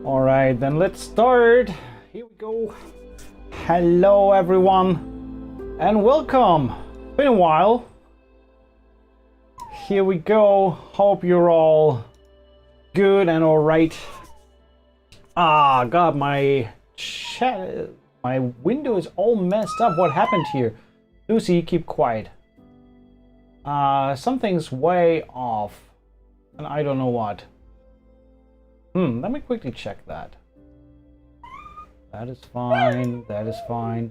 All right, then let's start. Here we go. Hello, everyone, and welcome. Been a while. Here we go. Hope you're all good and all right. Ah, God, my window is all messed up. What happened here? Lucy, keep quiet. Something's way off, and I don't know what. Let me quickly check that. That is fine. That is fine.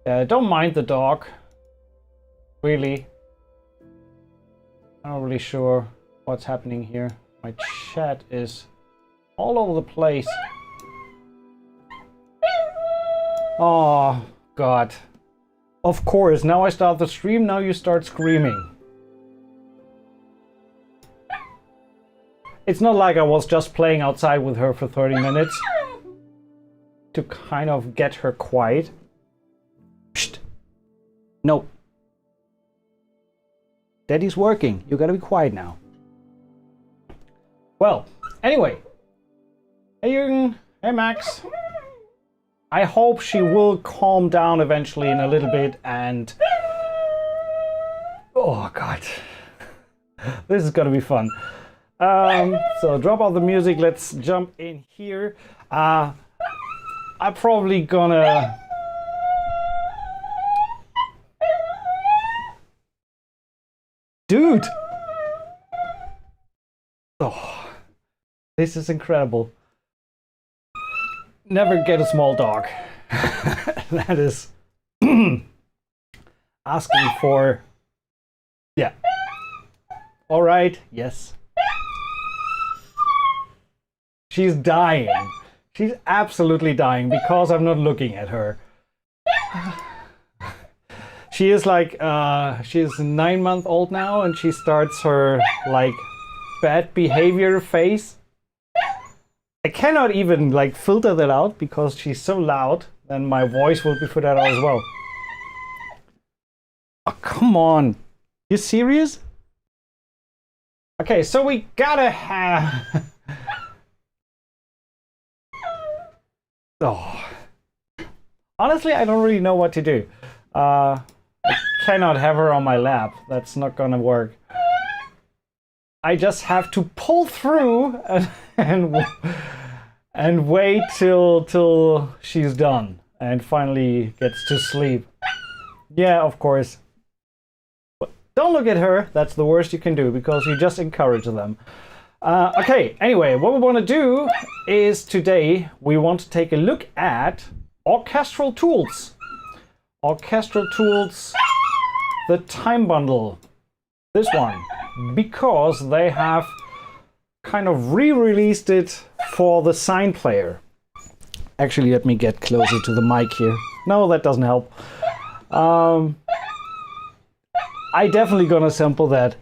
Don't mind the dog. Really. I'm not really sure what's happening here. My chat is all over the place. Oh, God. Of course, now I start the stream, now you start screaming. It's not like I was just playing outside with her for 30 minutes to kind of get her quiet. Psst. No. Daddy's working. You gotta be quiet now. Well, anyway. Hey Jürgen. Hey Max. I hope she will calm down eventually in a little bit and... Oh God. This is gonna be fun. So drop out the music, let's jump in here. I'm probably gonna... Dude! Oh, this is incredible. Never get a small dog. That is asking for... Yeah. All right, yes. She's dying. She's absolutely dying because I'm not looking at her. She is like, she's 9-month-old now and she starts her like bad behavior phase. I cannot even like filter that out because she's so loud, then my voice will be filtered out as well. Oh, come on. You serious? Okay, so we gotta have... Oh. Honestly, I don't really know what to do. I cannot have her on my lap. That's not gonna work. I just have to pull through and wait till she's done and finally gets to sleep. Yeah, of course. But don't look at her. That's the worst you can do because you just encourage them. Okay, anyway, what we want to do is today we want to take a look at orchestral tools. Orchestral tools, the time bundle, this one, because they have kind of re-released it for the sign player. Actually, let me get closer to the mic here. No, that doesn't help. I definitely gonna sample that.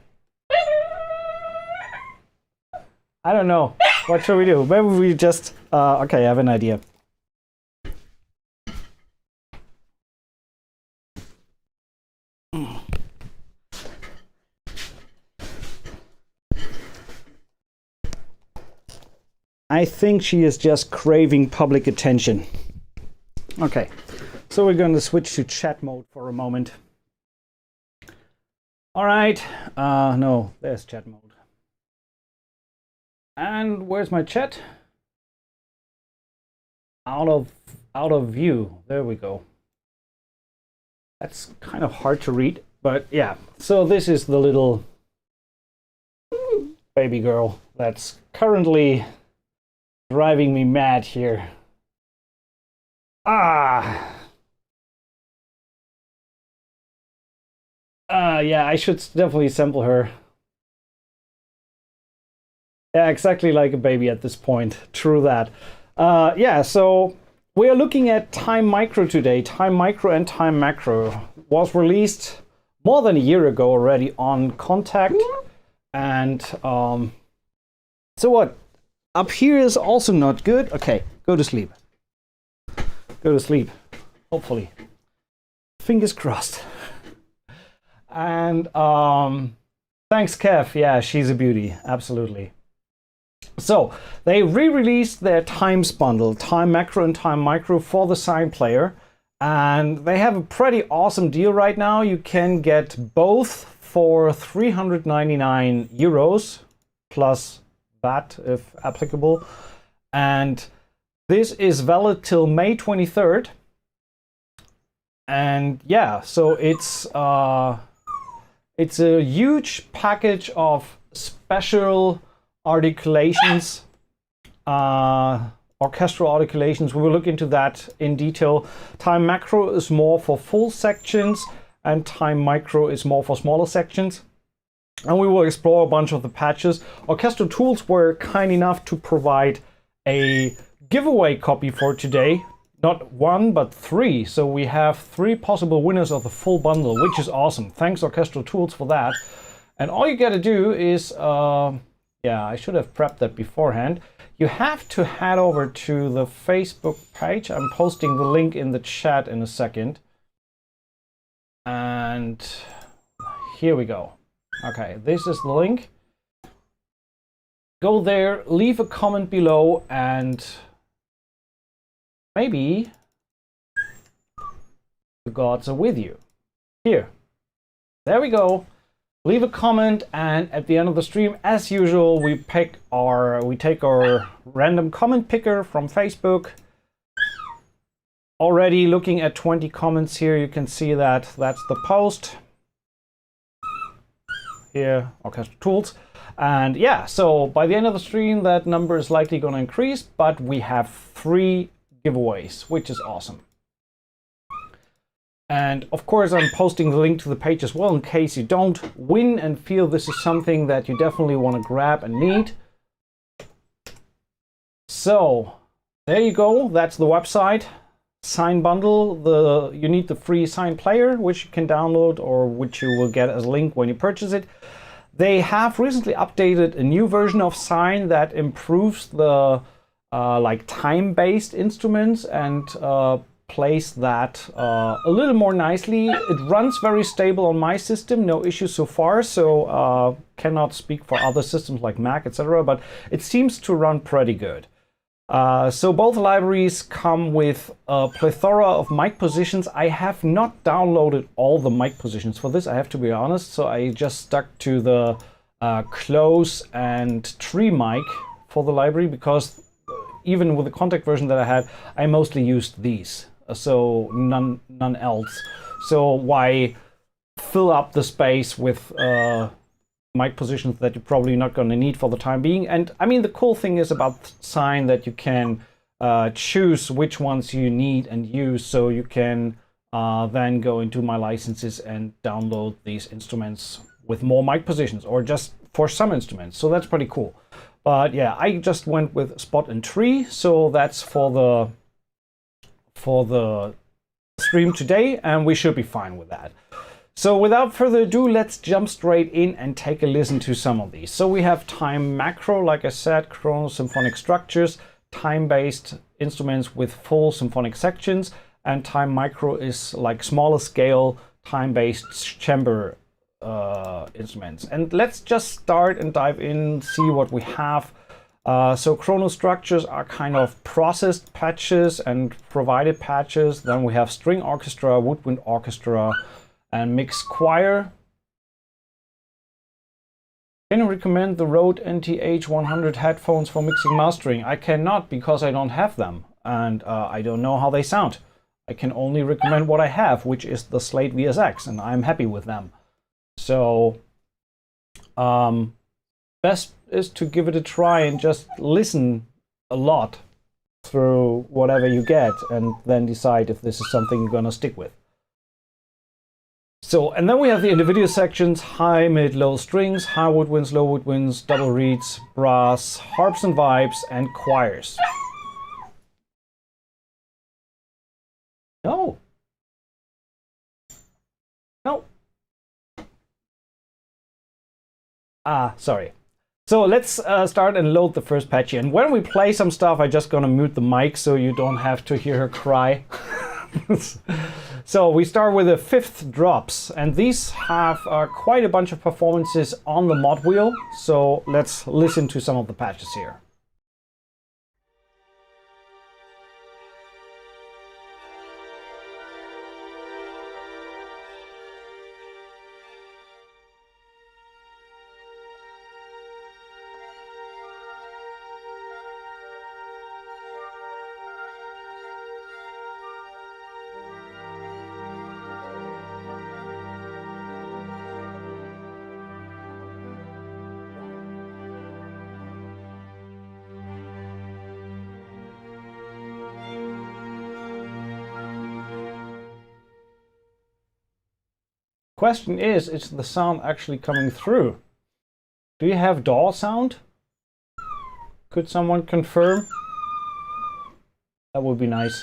I don't know. What should we do? Maybe we just... okay, I have an idea. I think she is just craving public attention. Okay, so we're going to switch to chat mode for a moment. All right. No, there's chat mode. And where's my chat? Out of view. There we go. That's kind of hard to read, but yeah. So this is the little baby girl that's currently driving me mad here. Yeah, I should definitely sample her. Yeah, exactly like a baby at this point. True that. Yeah, so we are looking at Time Micro today. Time Micro and Time Macro was released more than a year ago already on Contact. And so what? Up here is also not good. Okay, go to sleep. Go to sleep. Hopefully. Fingers crossed. And thanks, Kev. Yeah, she's a beauty. Absolutely. So they re-released their times bundle, time macro and time micro, for the sine player. And they have a pretty awesome deal right now. You can get both for 399 euros plus VAT if applicable. And this is valid till May 23rd. And yeah, so it's a huge package of special articulations, orchestral articulations. We will look into that in detail. Time macro is more for full sections, and time micro is more for smaller sections. And we will explore a bunch of the patches. Orchestral Tools were kind enough to provide a giveaway copy for today. Not one, but three. So we have 3 possible winners of the full bundle, which is awesome. Thanks Orchestral Tools for that. And all you gotta do is, yeah, I should have prepped that beforehand. You have to head over to the Facebook page. I'm posting the link in the chat in a second. And here we go. Okay, this is the link. Go there, leave a comment below, and maybe the gods are with you. Here. There we go. Leave a comment, and at the end of the stream, as usual, we take our random comment picker from Facebook. Already looking at 20 comments here, you can see that that's the post. Here, Orchestral Tools. And yeah, so by the end of the stream, that number is likely going to increase, but we have 3 giveaways, which is awesome. And of course, I'm posting the link to the page as well in case you don't win and feel this is something that you definitely want to grab and need. So there you go. That's the website. Sine bundle. You need the free sine player, which you can download or which you will get as a link when you purchase it. They have recently updated a new version of sine that improves the like time-based instruments and plays that a little more nicely. It runs very stable on my system, no issues so far, so cannot speak for other systems like Mac, etc., but it seems to run pretty good. So both libraries come with a plethora of mic positions. I have not downloaded all the mic positions for this, I have to be honest, so I just stuck to the close and tree mic for the library, because even with the contact version that I had, I mostly used these. So none else. So why fill up the space with mic positions that you're probably not going to need for the time being? And I mean, the cool thing is about Sine that you can choose which ones you need and use, so you can then go into my licenses and download these instruments with more mic positions, or just for some instruments. So that's pretty cool. But yeah, I just went with spot and tree, so that's for the stream today, and we should be fine with that. So without further ado, let's jump straight in and take a listen to some of these. So we have time macro, like I said, Chrono symphonic structures, time-based instruments with full symphonic sections, and time micro is like smaller scale, time-based chamber instruments. And let's just start and dive in, see what we have. So Chrono structures are kind of processed patches and provided patches. Then we have string orchestra, woodwind orchestra, and mixed choir. Can you recommend the Rode NTH100 headphones for mixing mastering? I cannot, because I don't have them, and I don't know how they sound. I can only recommend what I have, which is the Slate VSX, and I'm happy with them. So best is to give it a try and just listen a lot through whatever you get, and then decide if this is something you're gonna stick with. So, and then we have the individual sections: high, mid, low strings, high woodwinds, low woodwinds, double reeds, brass, harps and vibes, and choirs. No. No. Sorry. So let's start and load the first patch here. And when we play some stuff, I'm just gonna mute the mic so you don't have to hear her cry. So we start with the 5th drops, and these have quite a bunch of performances on the mod wheel. So let's listen to some of the patches here. Question is the sound actually coming through? Do you have DAW sound? Could someone confirm? That would be nice.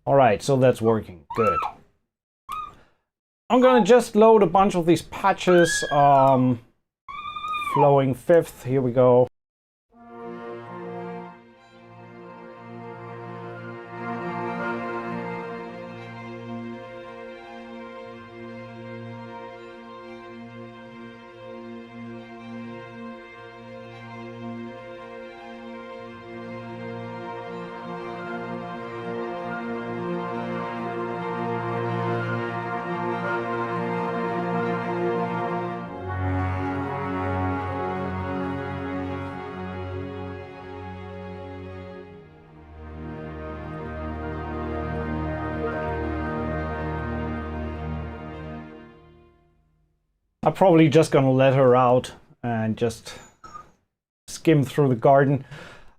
All right, so that's working. Good. I'm gonna just load a bunch of these patches. Flowing fifth. Here we go. I'm probably just gonna let her out and just skim through the garden.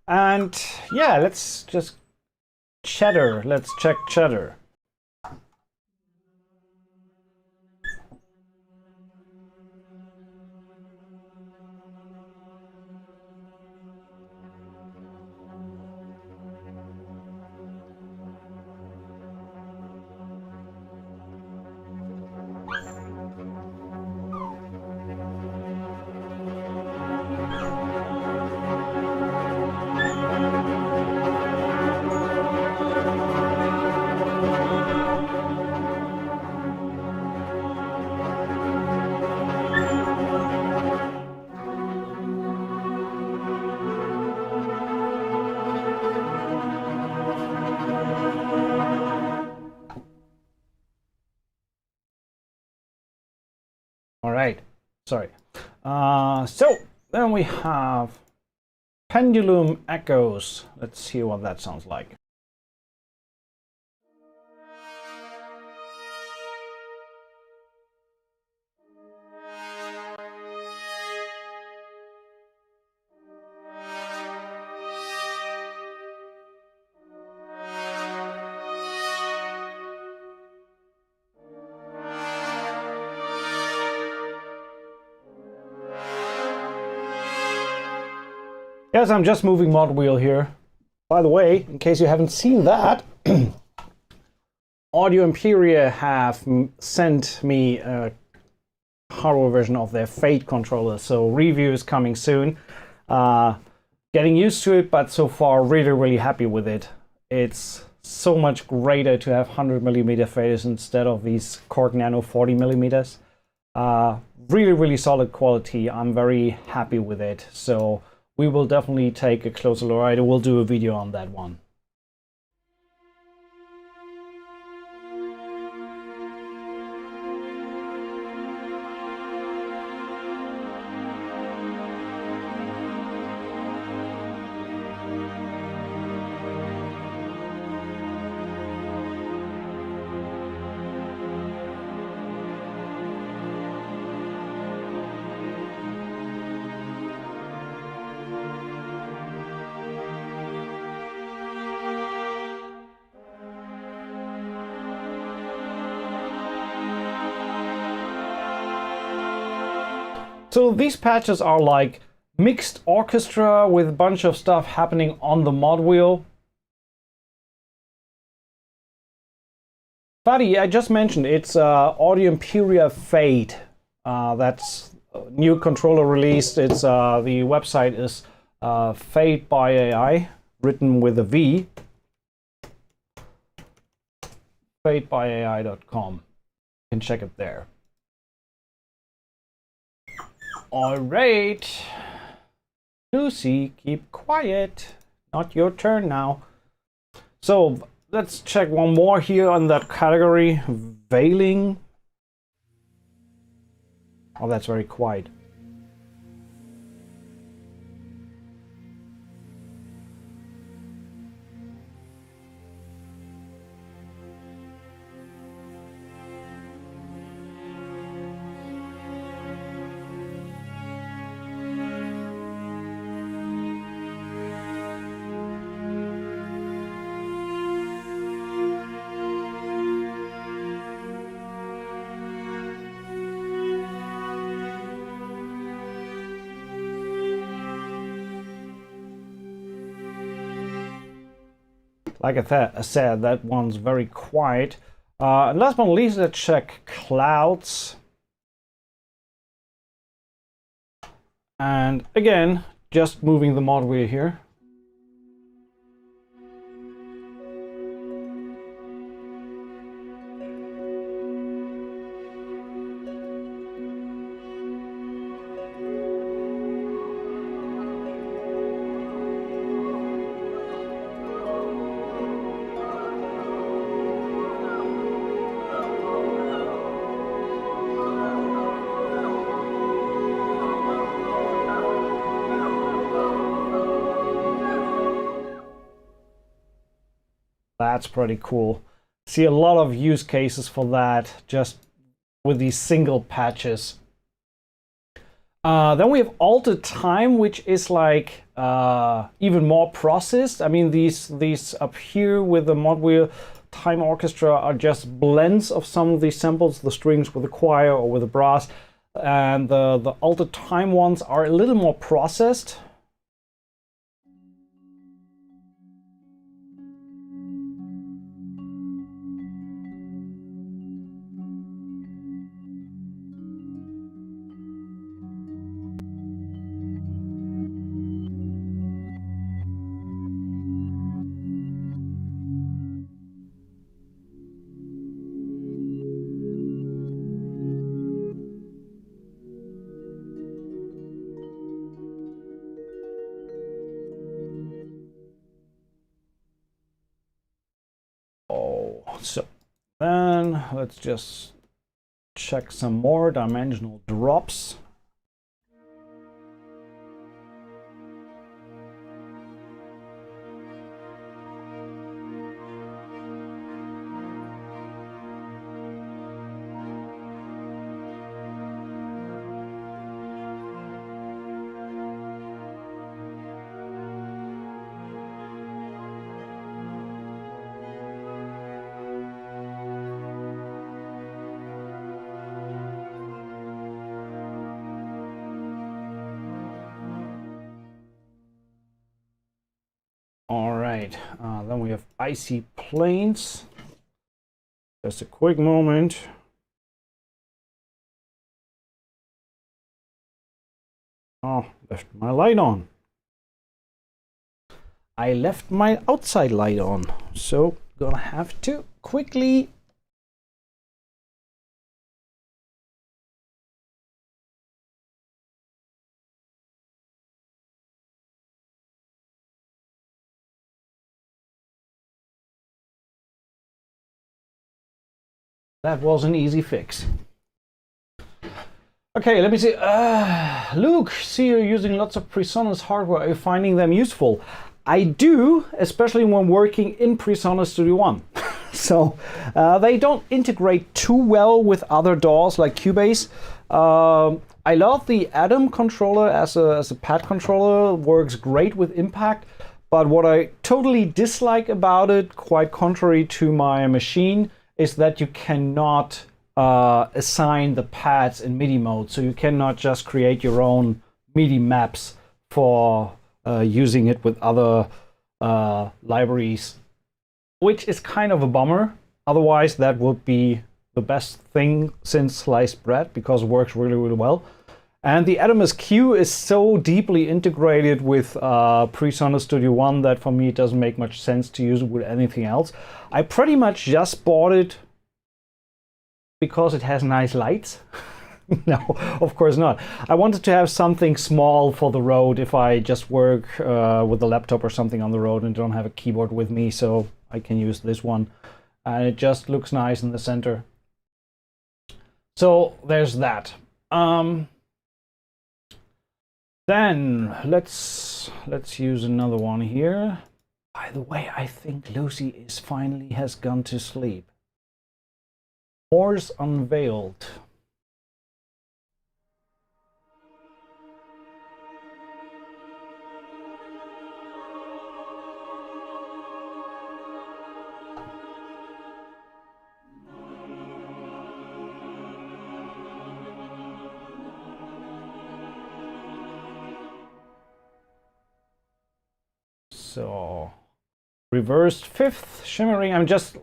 And yeah, let's just chatter. Let's check chatter. All right, sorry. So then we have pendulum echoes. Let's see what that sounds like. Yes, I'm just moving mod wheel here. By the way, in case you haven't seen that, Audio Imperia have sent me a hardware version of their Fate controller, so review is coming soon. Getting used to it, but so far really happy with it. It's so much greater to have 100mm faders instead of these Korg Nano 40mm. Really solid quality. I'm very happy with it. So we will definitely take a closer look at it. We'll do a video on that one. So these patches are like mixed orchestra with a bunch of stuff happening on the mod wheel. Buddy, I just mentioned it's Audio Imperia Fate. That's a new controller released. It's the website is Fate by AI, written with a V. fatebyai.com. You can check it there. All right, Lucy, keep quiet. Not your turn now. So let's check one more here on that category, veiling. Oh, that's very quiet. like I said, that one's very quiet. And last but not least, let's check clouds. And again, just moving the mod wheel here. That's pretty cool. See a lot of use cases for that just with these single patches. Then we have altered time, which is like even more processed. I mean, these up here with the mod wheel time orchestra are just blends of some of these samples, the strings with the choir or with the brass, and the altered time ones are a little more processed. So then let's just check some more dimensional drops. All right, then we have icy plains. Just a quick moment. Oh, left my light on. I left my outside light on, so gonna have to quickly that was an easy fix. Okay, let me see. Luke, see you're using lots of PreSonus hardware. Are you finding them useful? I do, especially when working in PreSonus Studio One. So they don't integrate too well with other DAWs like Cubase. I love the Atom controller as a pad controller. Works great with Impact. But what I totally dislike about it, quite contrary to my machine, is that you cannot assign the pads in MIDI mode. So you cannot just create your own MIDI maps for using it with other libraries, which is kind of a bummer. Otherwise, that would be the best thing since sliced bread, because it works really, really well. And the Atom SQ is so deeply integrated with PreSonus Studio One that for me it doesn't make much sense to use it with anything else. I pretty much just bought it because it has nice lights. No, of course not. I wanted to have something small for the road if I just work with a laptop or something on the road and don't have a keyboard with me, so I can use this one. And it just looks nice in the center. So there's that. Then let's use another one here. By the way, I think Lucy has gone to sleep. Moors Unveiled. So Reversed fifth, shimmering. I'm just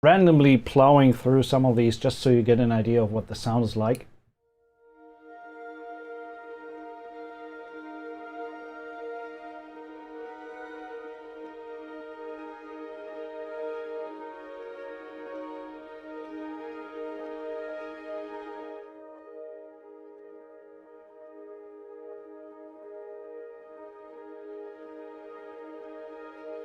randomly plowing through some of these just so you get an idea of what the sound is like.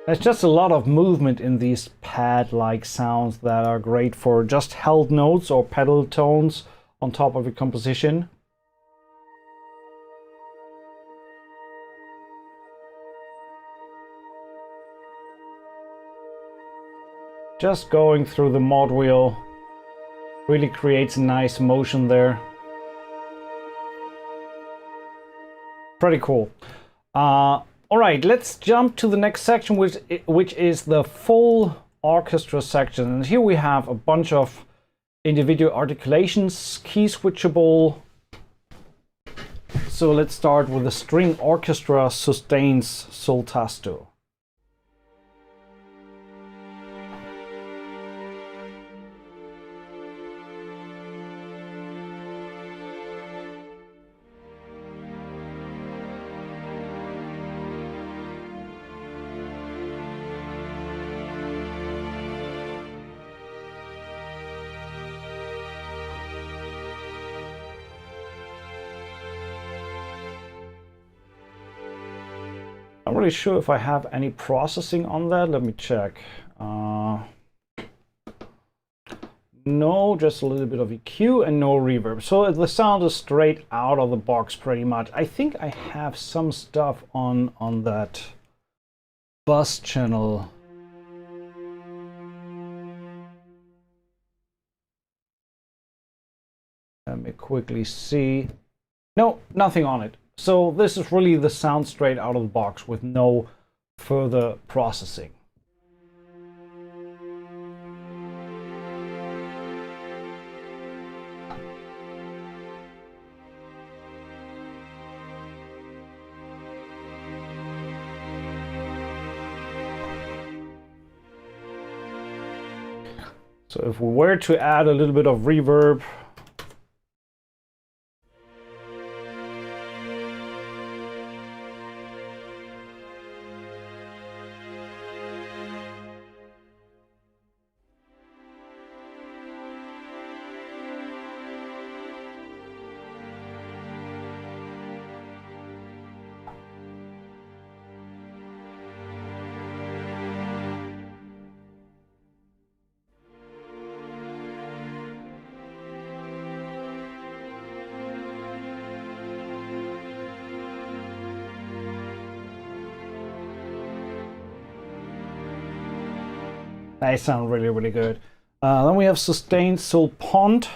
There's just a lot of movement in these pad-like sounds that are great for just held notes or pedal tones on top of a composition. Just going through the mod wheel really creates a nice motion there. Pretty cool. All right, let's jump to the next section, which is the full orchestra section. And here we have a bunch of individual articulations, key switchable. So let's start with the string orchestra sustains sol tasto. I'm not really sure if I have any processing on that. Let me check. No, just a little bit of EQ and no reverb. So the sound is straight out of the box pretty much. I think I have some stuff on that bus channel. Let me quickly see. No, nothing on it. So this is really the sound straight out of the box with no further processing. So if we were to add a little bit of reverb, they sound really, really good. Then we have sustained sol pont.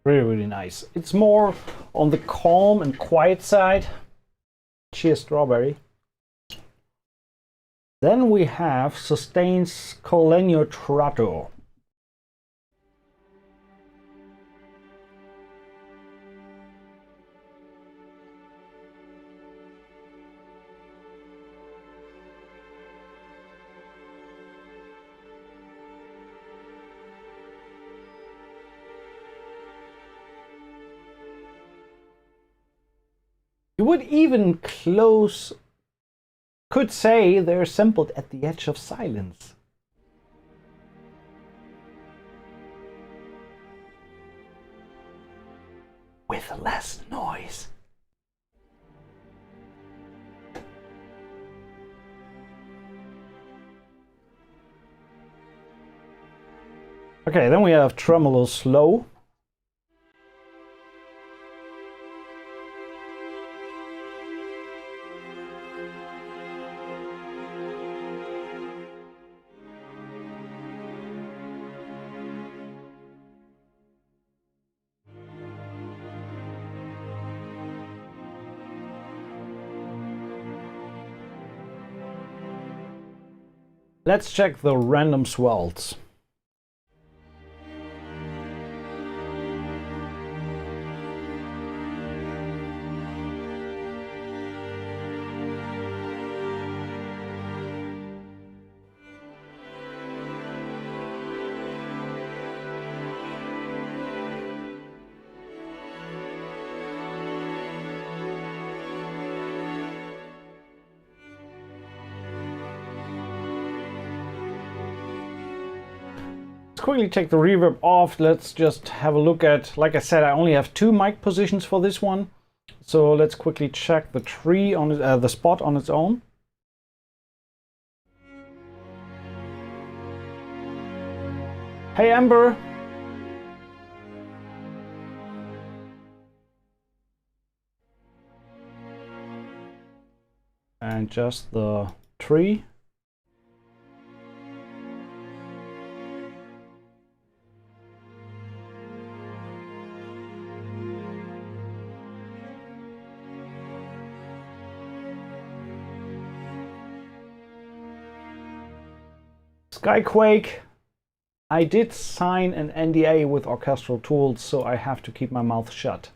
Really, really nice. It's more on the calm and quiet side. Cheers, strawberry. Then we have sustains colenio trato. You would even could say they're assembled at the edge of silence. With less noise. Okay, then we have tremolo slow. Let's check the random swells. Quickly take the reverb off. Let's just have a look at, like I said, I only have 2 mic positions for this one. So let's quickly check the tree on the spot on its own. Hey Amber. And just the tree. Skyquake. I did sign an NDA with Orchestral Tools, so I have to keep my mouth shut.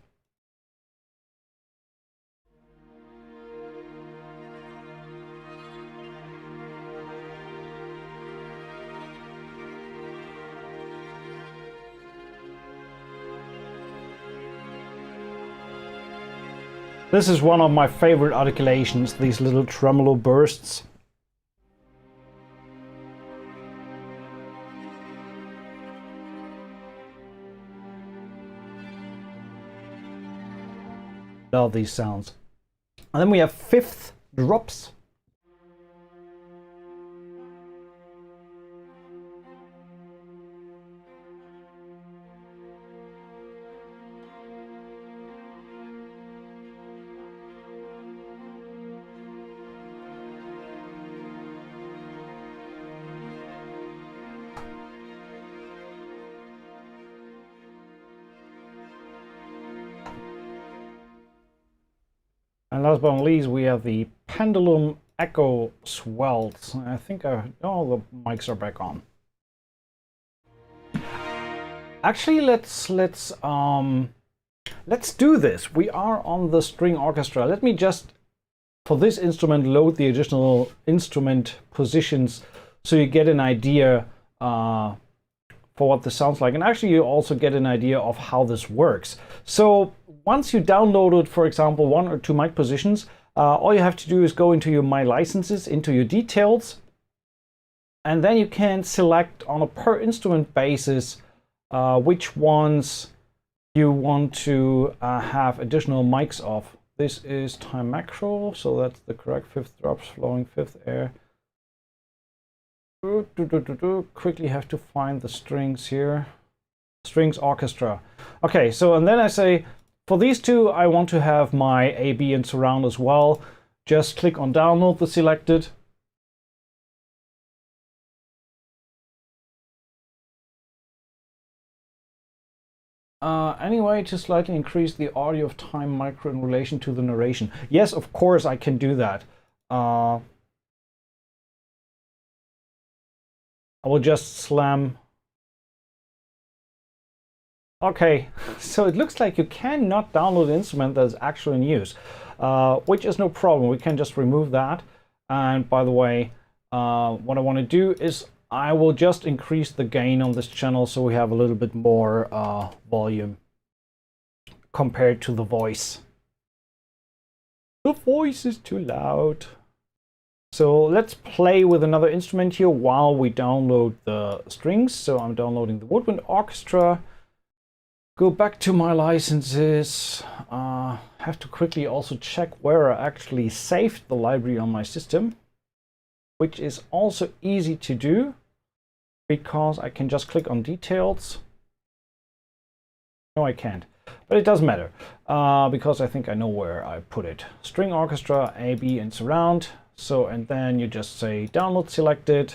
This is one of my favorite articulations, these little tremolo bursts. Love these sounds. And then we have 5th drops. And last but not least, we have the pendulum echo swells. I think all the mics are back on. Actually, let's do this. We are on the string orchestra. Let me just, for this instrument, load the additional instrument positions so you get an idea for what this sounds like. And actually, you also get an idea of how this works. So once you downloaded, for example, 1 or 2 mic positions, all you have to do is go into your My Licenses, into your details, and then you can select on a per instrument basis which ones you want to have additional mics of. This is time macro, so that's the correct 5th drops, flowing 5th air. Quickly have to find the strings here. Strings orchestra. Okay, so and then I say, for these 2, I want to have my AB and surround as well. Just click on download the selected. Anyway, to slightly increase the audio of time micro in relation to the narration. Yes, of course I can do that. I will just slam. Okay, so it looks like you cannot download an instrument that is actually in use, which is no problem. We can just remove that. And by the way, what I want to do is I will just increase the gain on this channel so we have a little bit more volume compared to the voice. The voice is too loud. So let's play with another instrument here while we download the strings. So I'm downloading the Woodwind Orchestra. Go back to my licenses. Have to quickly also check where I actually saved the library on my system, which is also easy to do because I can just click on details. No, I can't, but it doesn't matter because I think I know where I put it. String orchestra, AB and surround. So, and then you just say download selected.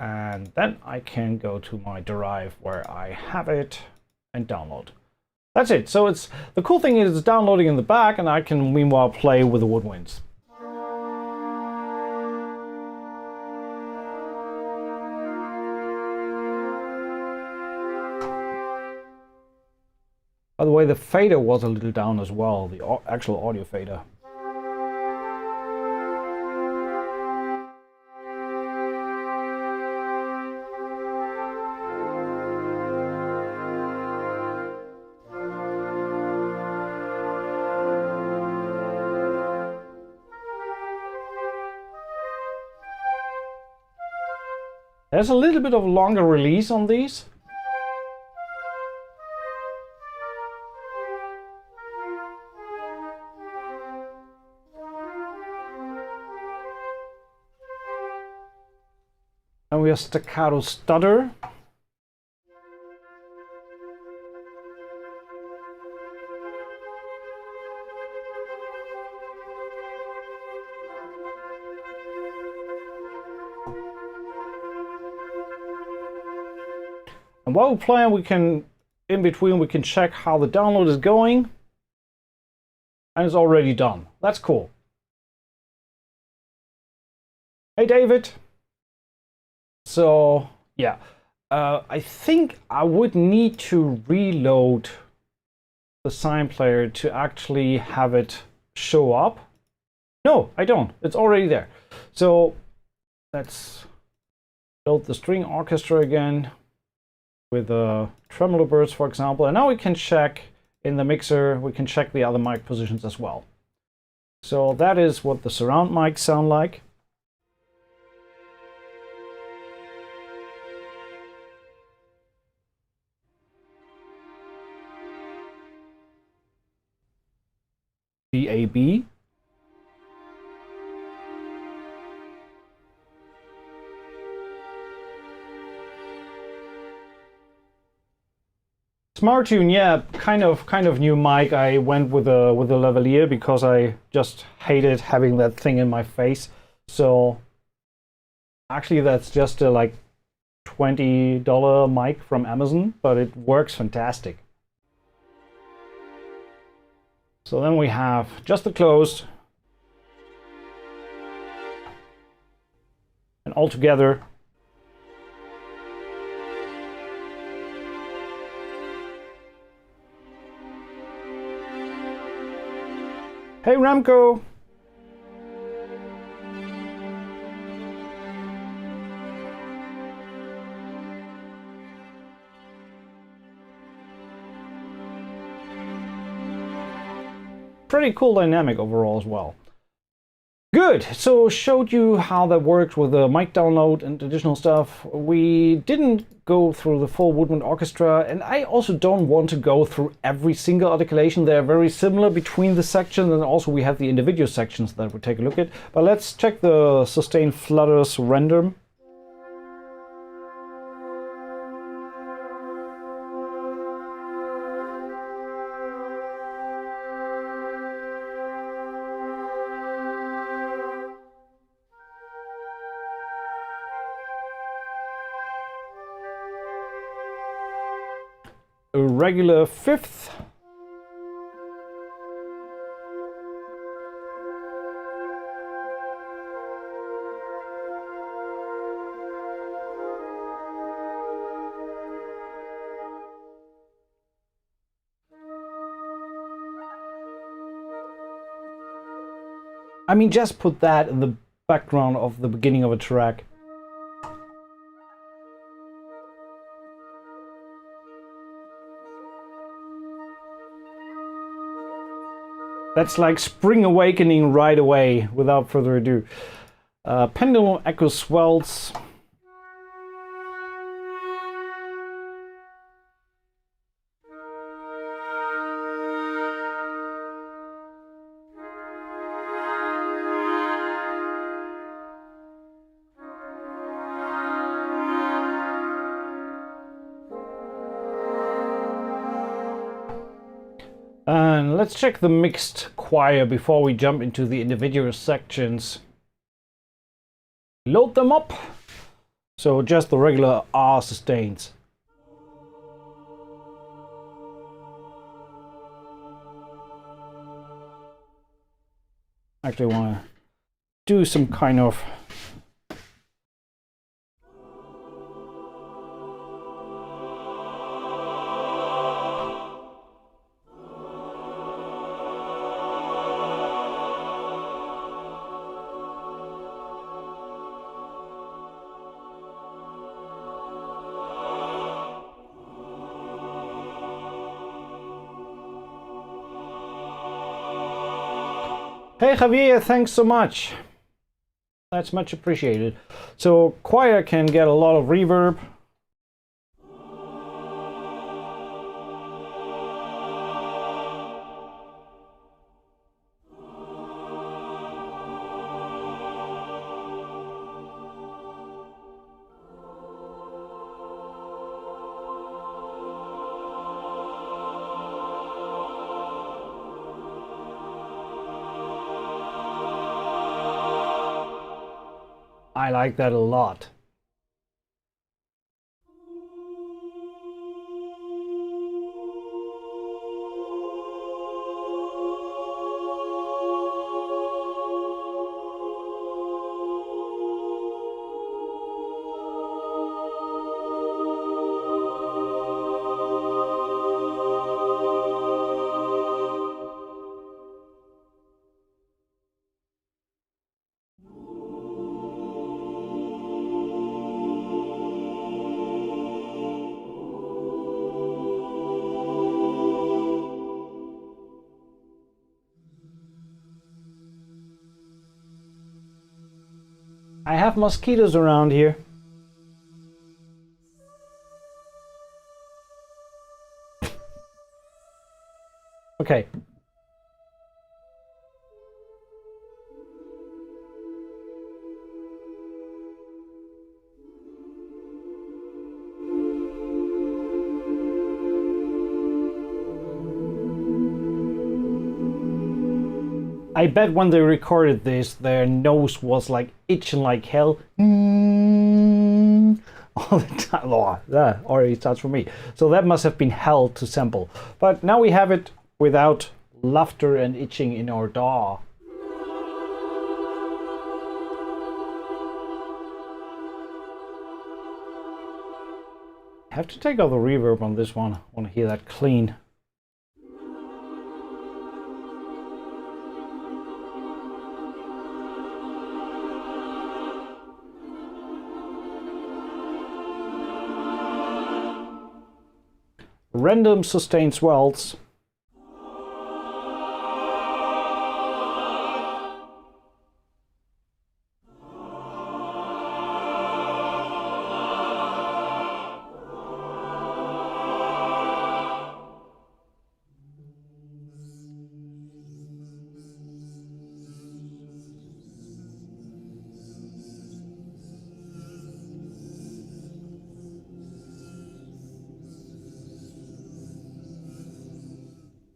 And then I can go to my drive where I have it and download. That's it. So it's the cool thing is it's downloading in the back, and I can meanwhile play with the woodwinds. By the way, the fader was a little down as well, the actual audio fader. There's a little bit of longer release on these. And we have staccato stutter. And while we're playing, we can, in between, we can check how the download is going. And it's already done. That's cool. Hey, David. So, yeah, I think I would need to reload the sign player to actually have it show up. No, I don't. It's already there. So let's load the string orchestra again with tremolo bursts, for example. And now we can check in the mixer, we can check the other mic positions as well. So that is what the surround mics sound like. DAB. Smart Tune, yeah, kind of new mic. I went with a lavalier because I just hated having that thing in my face. So actually, that's just a like $20 mic from Amazon, but it works fantastic. So then we have just the closed and all together. Hey Ramco! Pretty cool dynamic overall as well. Good, so showed you how that worked with the mic download and additional stuff. We didn't go through the full Woodwind orchestra, and I also don't want to go through every single articulation. They're very similar between the sections, and also we have the individual sections that we'll take a look at. But let's check the sustain flutters render. A regular fifth. I mean, just put that in the background of the beginning of a track. That's like spring awakening right away, without further ado. Pendulum echo swells. And let's check the mixed choir before we jump into the individual sections. Load them up. So just the regular R sustains. actually want to do some kind of Hey Javier, thanks so much. That's much appreciated. So choir can get a lot of reverb. I like that a lot. I have mosquitoes around here. Okay. I bet when they recorded this, their nose was like itching like hell. All the time. Oh, that already starts for me. So that must have been hell to sample. But now we have it without laughter and itching in our jaw. I have to take out the reverb on this one. I want to hear that clean. Random sustained swells.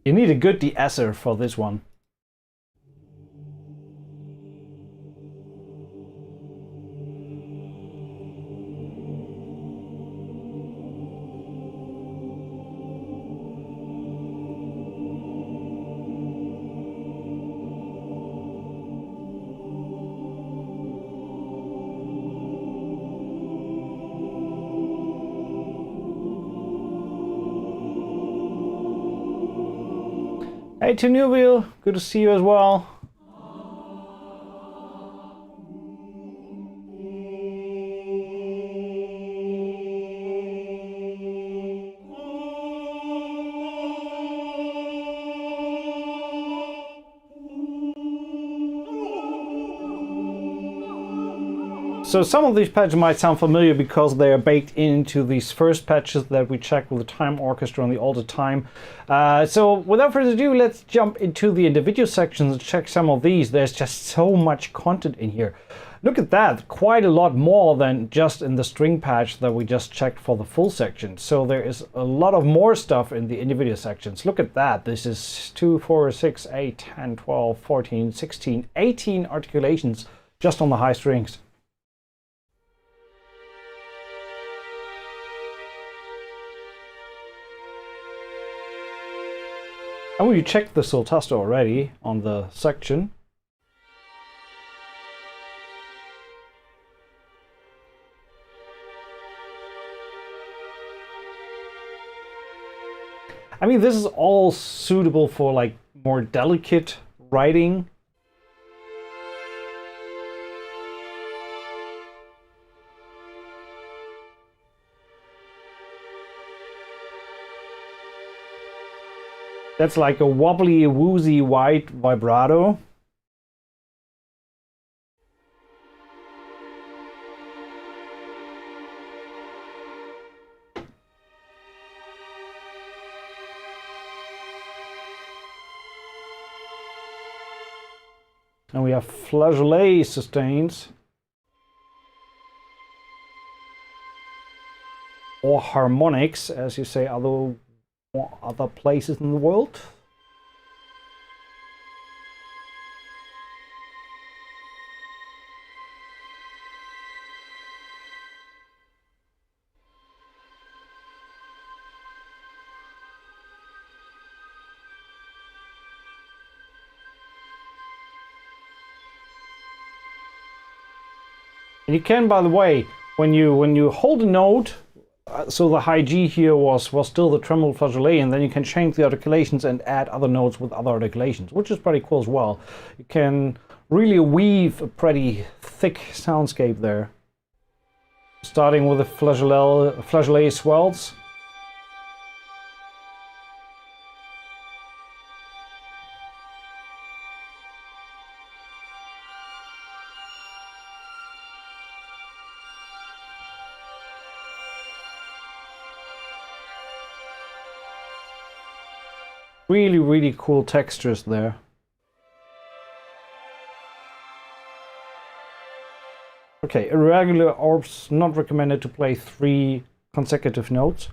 You need a good de-esser for this one. Hey Tunuville, good to see you as well. So some of these patches might sound familiar because they are baked into these first patches that we checked with the time orchestra and the altered time. So without further ado, let's jump into the individual sections and check some of these. There's just so much content in here. Look at that, quite a lot more than just in the string patch that we just checked for the full section. So there is a lot of more stuff in the individual sections. Look at that. This is 2, 4, 6, 8, 10, 12, 14, 16, 18 articulations just on the high strings. And we checked the soltasto already on the section. I mean, this is all suitable for like more delicate writing. That's like a wobbly, woozy white vibrato. And we have flageolet sustains. Or harmonics, as you say, other places in the world. And you can, by the way, when you hold a note, so the high G here was still the tremolo flageolet, and then you can change the articulations and add other notes with other articulations, which is pretty cool as well. You can really weave a pretty thick soundscape there. Starting with the flageolet swells. Really, really cool textures there. Okay, irregular orbs not recommended to play 3 consecutive notes.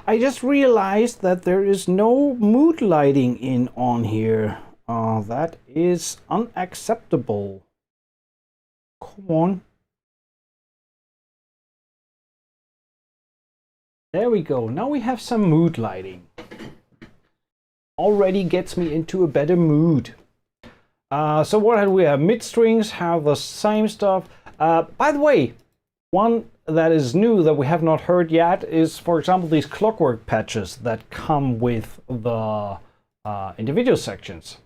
I just realized that there is no mood lighting in on here. That is unacceptable. Come on. There we go. Now we have some mood lighting. Already gets me into a better mood. So what have we have? Mid strings have the same stuff. By the way, one that is new that we have not heard yet is, for example, these clockwork patches that come with the individual sections.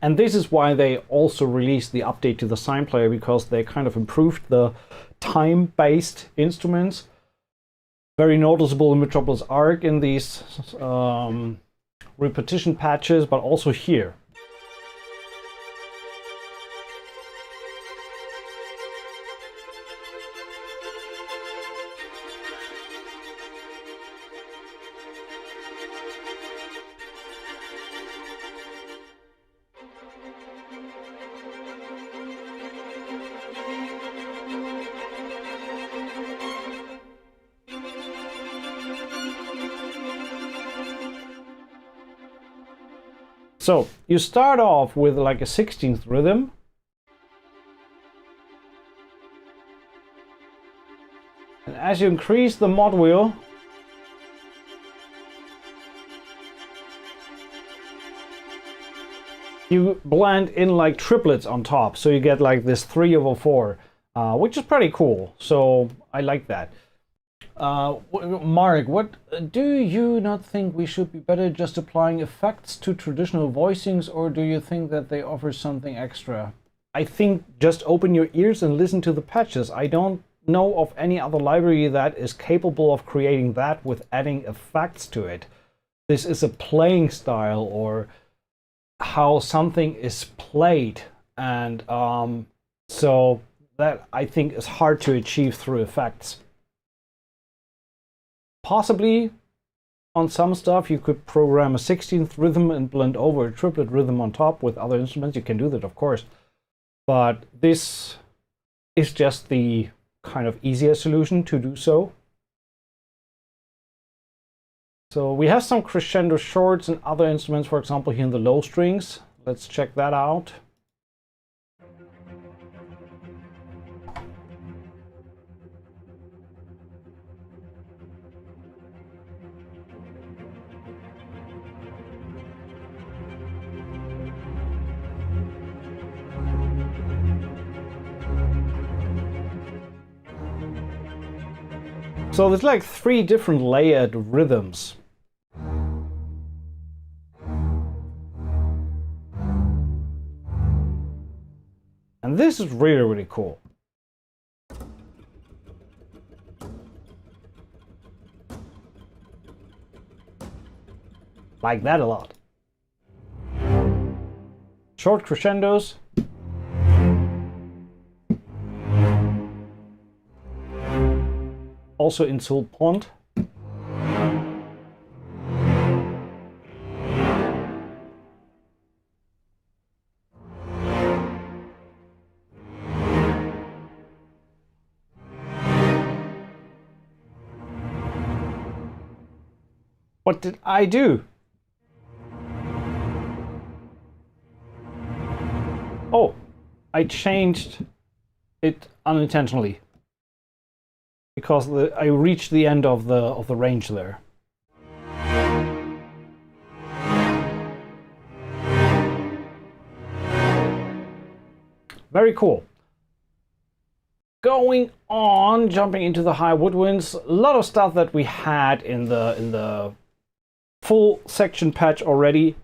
And this is why they also released the update to the sign player, because they kind of improved the time-based instruments. Very noticeable in Metropolis Arc in these repetition patches, but also here. So you start off with like a 16th rhythm. And as you increase the mod wheel, you blend in like triplets on top. So you get like this 3/4, which is pretty cool. So I like that. Mark, what do you not think we should be better just applying effects to traditional voicings, or do you think that they offer something extra? I think just open your ears and listen to the patches. I don't know of any other library that is capable of creating that with adding effects to it. This is a playing style, or how something is played, and so that I think is hard to achieve through effects. Possibly on some stuff you could program a 16th rhythm and blend over a triplet rhythm on top with other instruments. You can do that, of course, but this is just the kind of easier solution to do so. So we have some crescendo shorts and other instruments, for example, here in the low strings. Let's check that out. So there's like 3 different layered rhythms. And this is really, really cool. Like that a lot. Short crescendos. Also in sul pont. What did I do? Oh, I changed it unintentionally because I reached the end of the range there. Very cool. Going on, jumping into the high woodwinds, a lot of stuff that we had in the full section patch already.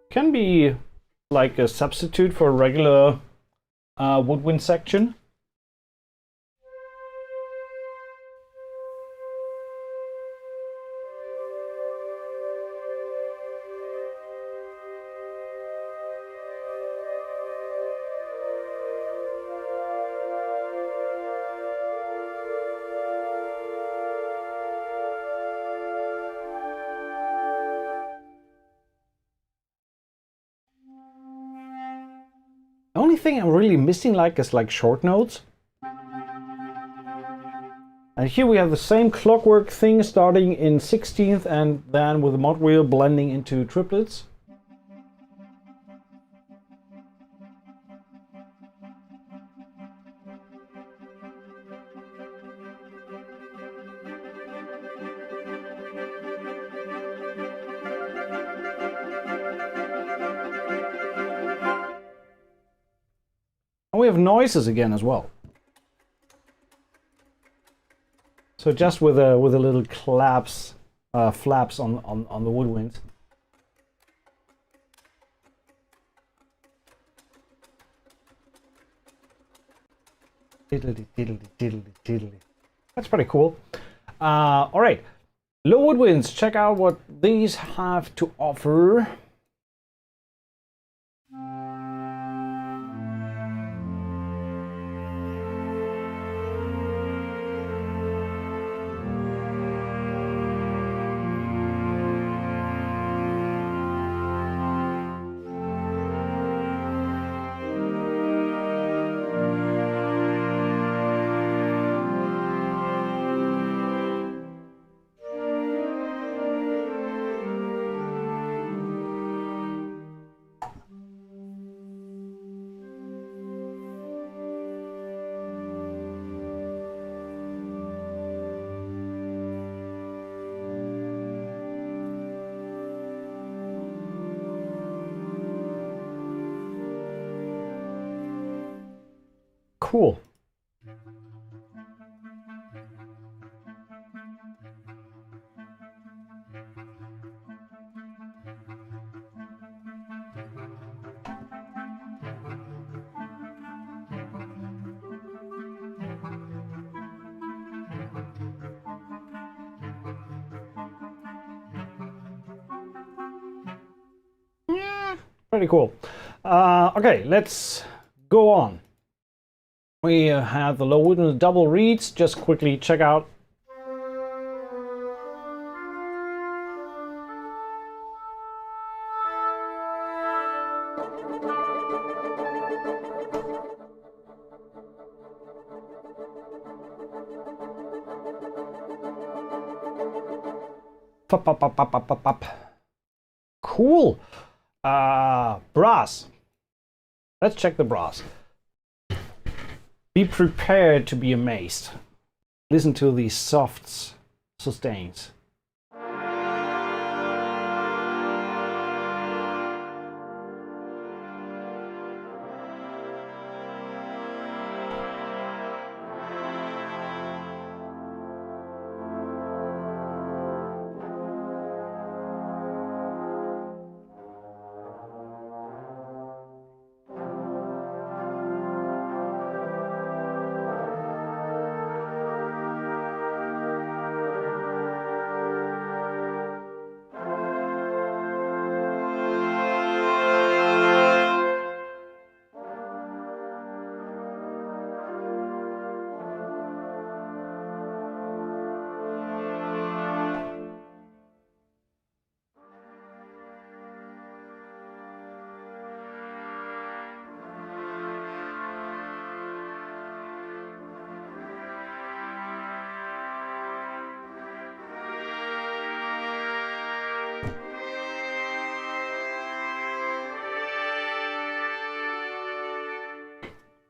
Can be like a substitute for a regular woodwind section. The only thing I'm really missing is like short notes. And here we have the same clockwork thing starting in 16th and then with the mod wheel blending into triplets. And we have noises again as well. So just with a little flaps on the woodwind. Diddly diddly diddly diddly. That's pretty cool. All right, low woodwinds. Check out what these have to offer. Cool. Pretty cool. Okay, let's go on. We have the low Woodwind double reeds. Just quickly check out. Pop, pop, pop, pop, pop, pop, pop. Cool. Brass. Let's check the brass. Be prepared to be amazed. Listen to these soft sustains.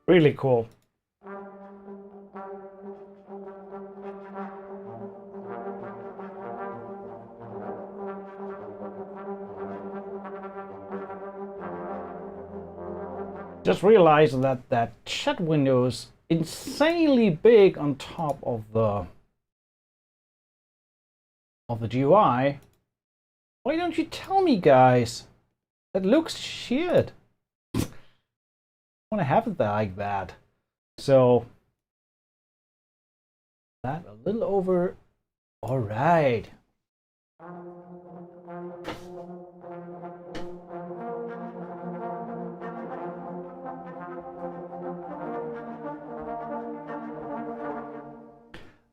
Really cool. Just realized that that chat window is insanely big on top of the GUI. Why don't you tell me, guys? That looks shit. I want to have it like that. So that a little over. All right.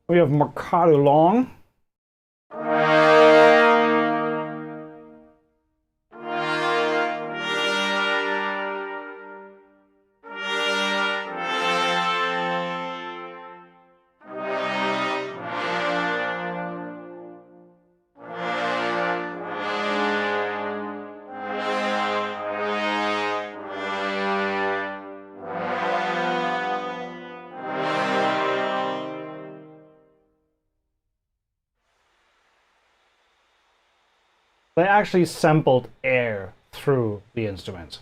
We have Mercado Long. They actually sampled air through the instruments.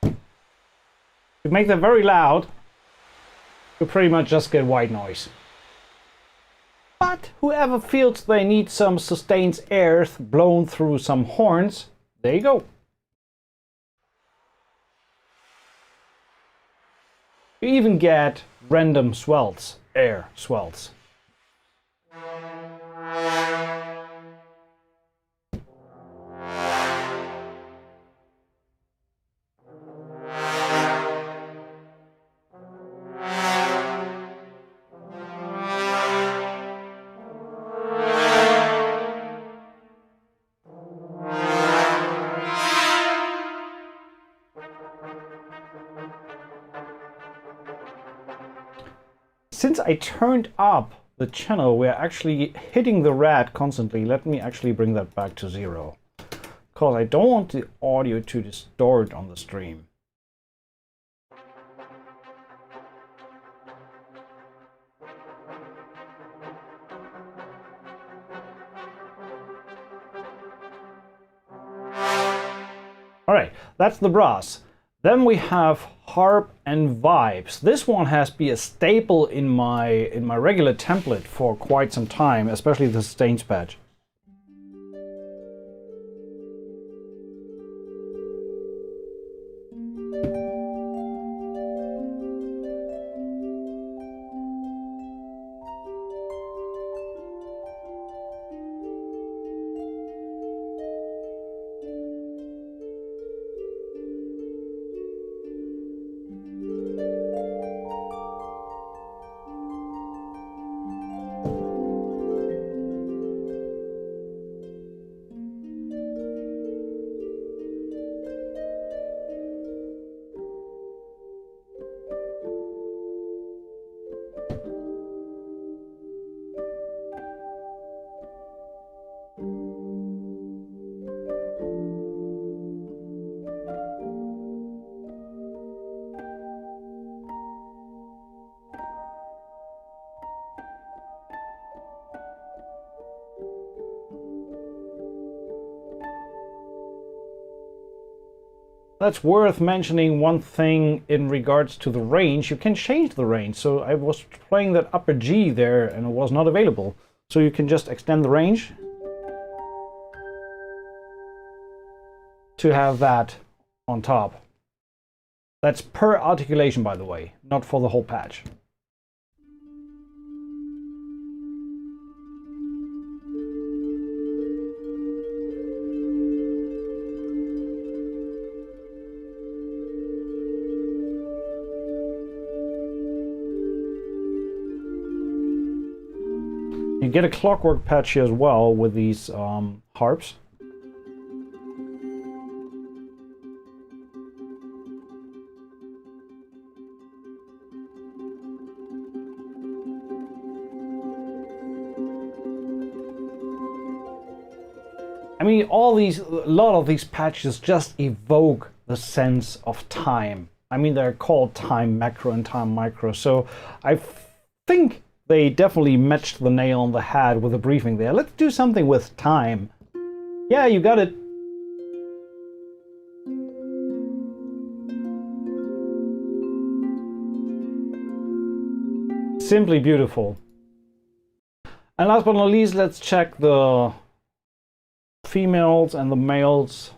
To make them very loud, you pretty much just get white noise. But whoever feels they need some sustained air blown through some horns, there you go. You even get random swells, air swells. Since I turned up the channel, we're actually hitting the red constantly. Let me actually bring that back to 0, because I don't want the audio to distort on the stream. All right, that's the brass. Then we have harp and vibes. This one has been a staple in my regular template for quite some time, especially the sustains patch. That's worth mentioning one thing in regards to the range. You can change the range. So I was playing that upper G there and it was not available. So you can just extend the range to have that on top. That's per articulation, by the way, not for the whole patch. You get a clockwork patch here as well with these harps. I mean, a lot of these patches just evoke the sense of time. I mean, they're called time macro and time micro, so I think they definitely matched the nail on the head with the briefing there. Let's do something with time. Yeah, you got it. Simply beautiful. And last but not least, let's check the females and the males.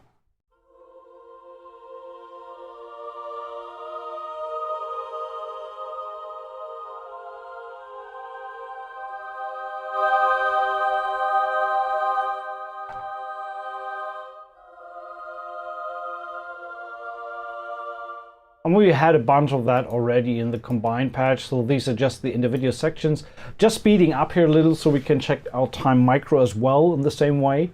And we had a bunch of that already in the combined patch, so these are just the individual sections. Just speeding up here a little so we can check out time micro as well in the same way.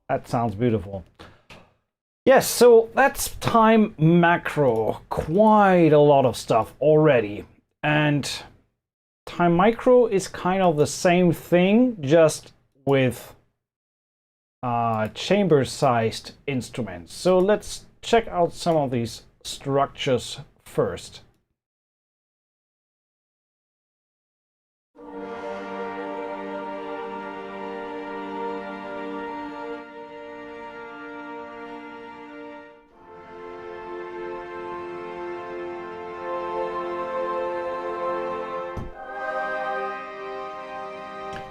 That sounds beautiful. Yes, so that's time macro. Quite a lot of stuff already. And time micro is kind of the same thing, just with chamber-sized instruments. So let's check out some of these structures first.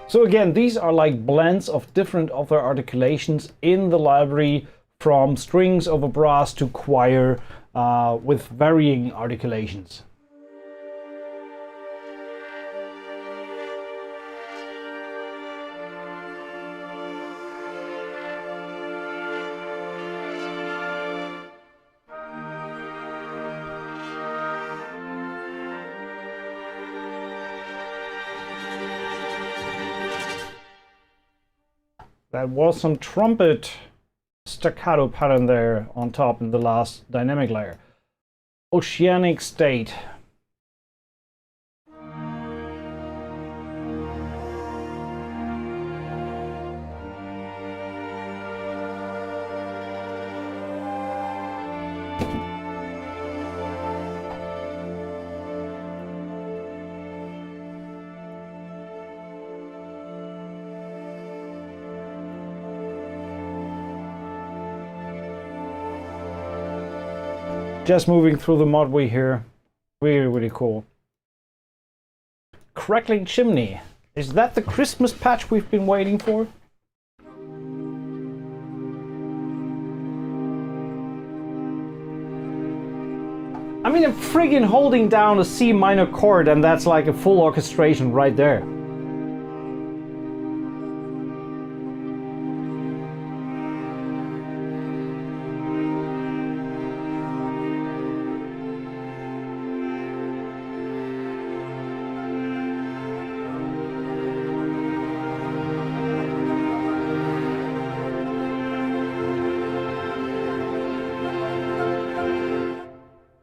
So again, these are like blends of different other articulations in the library, from strings over brass to choir, with varying articulations. That was some trumpet staccato pattern there on top in the last dynamic layer. Oceanic state. Just moving through the modway here. Really, really cool. Crackling chimney. Is that the Christmas patch we've been waiting for? I mean, I'm friggin' holding down a C minor chord and that's like a full orchestration right there.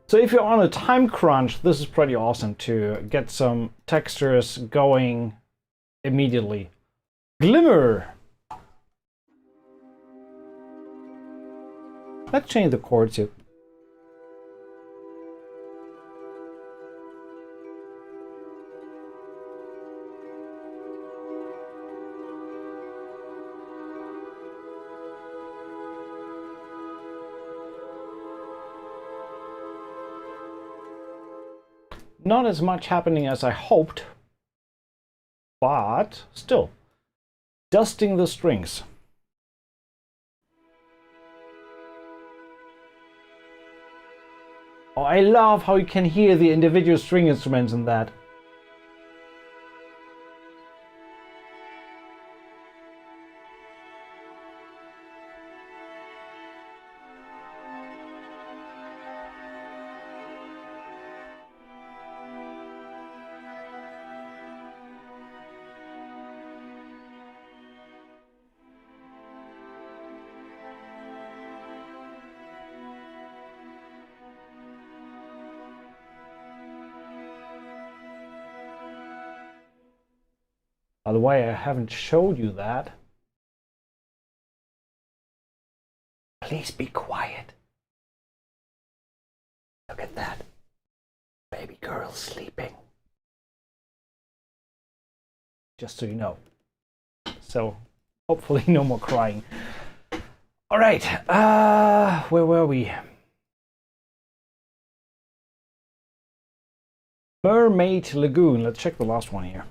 So if you're on a time crunch, this is pretty awesome to get some textures going immediately. Glimmer. Let's change the chords here. Not as much happening as I hoped, but still, dusting the strings. Oh, I love how you can hear the individual string instruments in that. By the way, I haven't showed you that. Please be quiet. Look at that. Baby girl sleeping. Just so you know. So, hopefully no more crying. All right, where were we? Mermaid Lagoon. Let's check the last one here.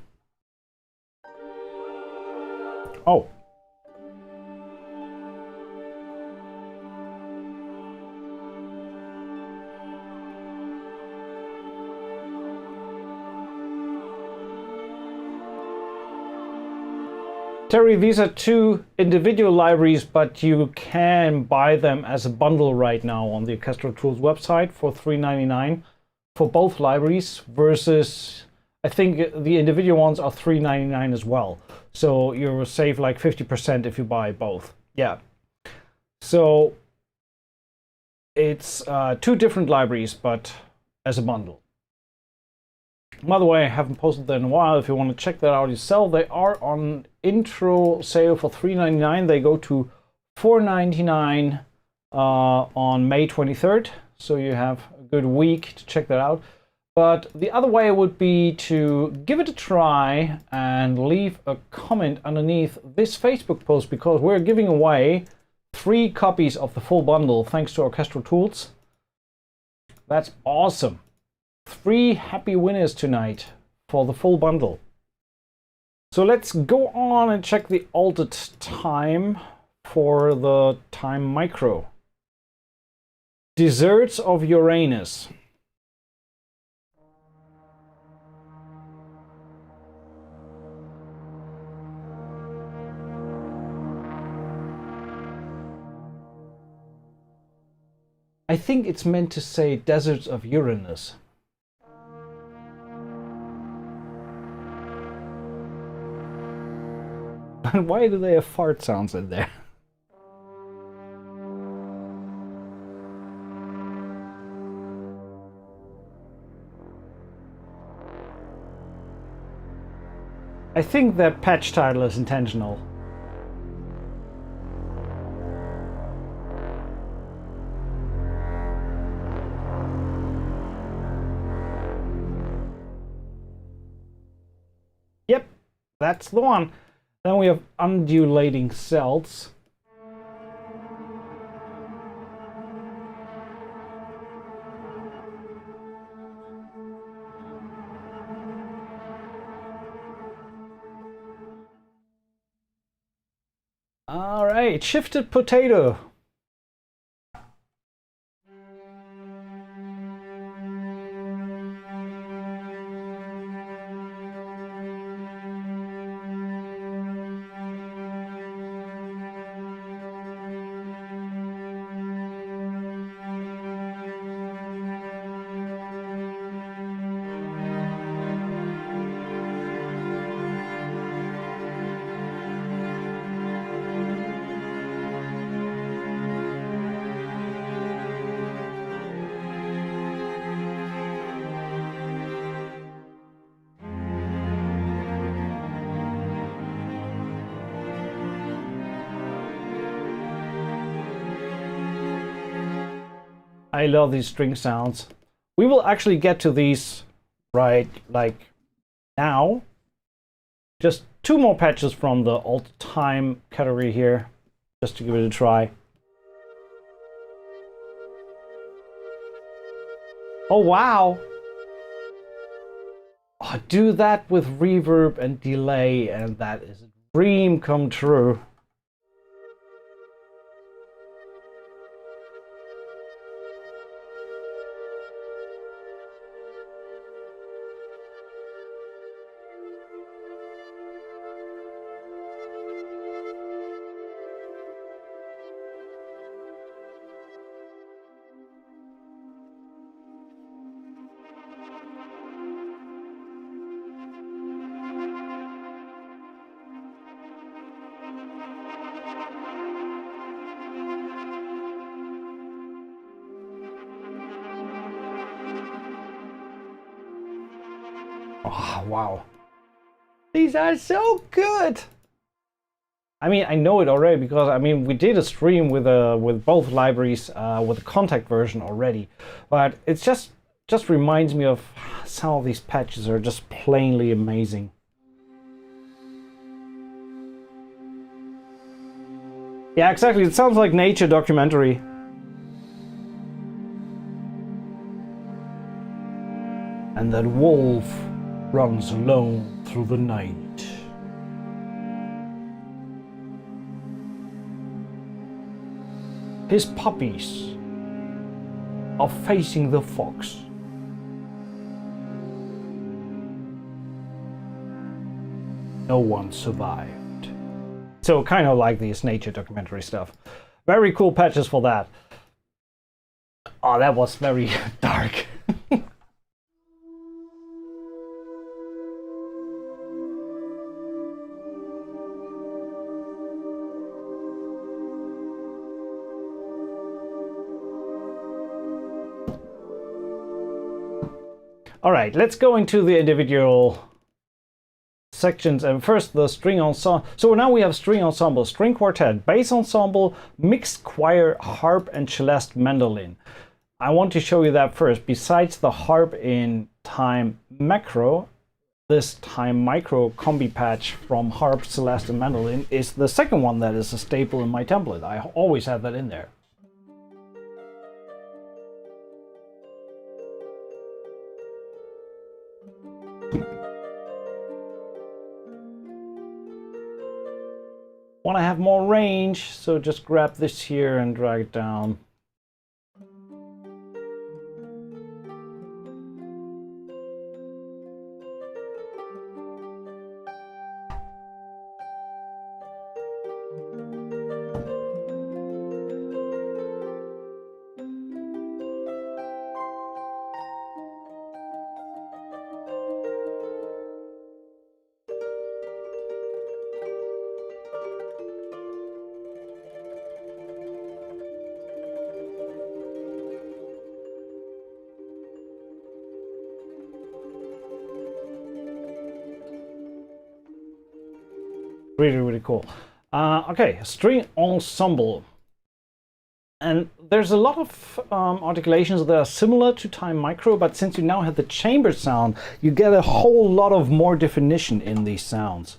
Oh. Terry, these are two individual libraries, but you can buy them as a bundle right now on the Orchestral Tools website for $3.99 for both libraries, versus I think the individual ones are $3.99 as well. So you'll save like 50% if you buy both. Yeah. So it's two different libraries, but as a bundle. By the way, I haven't posted that in a while. If you want to check that out yourself, they are on intro sale for $3.99. They go to $4.99 on May 23rd. So you have a good week to check that out. But the other way would be to give it a try and leave a comment underneath this Facebook post, because we're giving away 3 copies of the full bundle thanks to Orchestral Tools. That's awesome. 3 happy winners tonight for the full bundle. So let's go on and check the altered time for the time micro. Deserts of Uranus. I think it's meant to say deserts of Uranus. But why do they have fart sounds in there? I think that patch title is intentional. Yep, that's the one. Then we have undulating cells. All right, shifted potato. I love these string sounds. We will actually get to these right like now. Just 2 more patches from the all-time category here, just to give it a try. Oh wow! Oh, do that with reverb and delay, and that is a dream come true. Oh, wow. These are so good. I mean, I know it already because I mean we did a stream with both libraries with the Contact version already, but it's just reminds me of some of these patches are just plainly amazing. Yeah, exactly. It sounds like nature documentary. And that wolf runs alone through the night. His puppies are facing the fox. No one survived. So kind of like this nature documentary stuff. Very cool patches for that. Oh, that was very dark. All right, let's go into the individual sections, and first the string ensemble. So now we have string ensemble, string quartet, bass ensemble, mixed choir, harp, and Celeste mandolin. I want to show you that first. Besides the harp in time macro, this time micro combi patch from harp, Celeste, and mandolin is the second one that is a staple in my template. I always have that in there. Want to have more range, so just grab this here and drag it down. Really, really cool. Okay, string ensemble. And there's a lot of articulations that are similar to time micro, but since you now have the chamber sound, you get a whole lot of more definition in these sounds.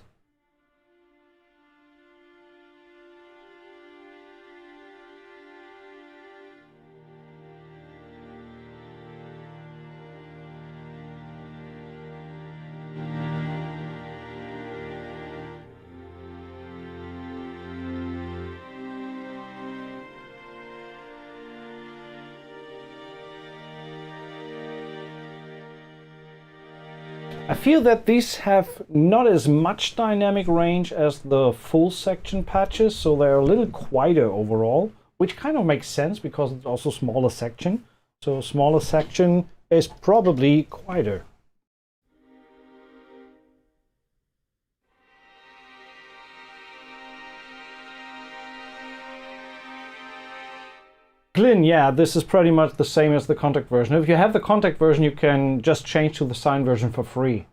I feel that these have not as much dynamic range as the full section patches, so they're a little quieter overall, which kind of makes sense because it's also smaller section. So smaller section is probably quieter. Glyn, yeah, this is pretty much the same as the Contact version. If you have the Contact version, you can just change to the Sign version for free.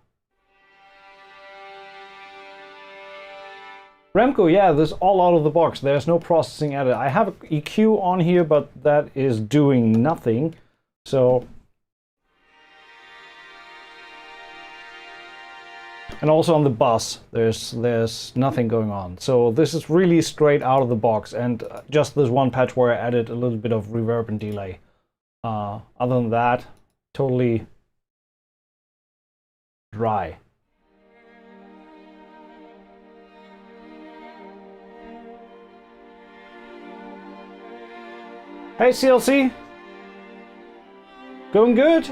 Remco, yeah, this is all out of the box. There's no processing added. I have EQ on here, but that is doing nothing. So, and also on the bus, there's nothing going on. So this is really straight out of the box, and just this one patch where I added a little bit of reverb and delay. Other than that, totally dry. Hey CLC, going good?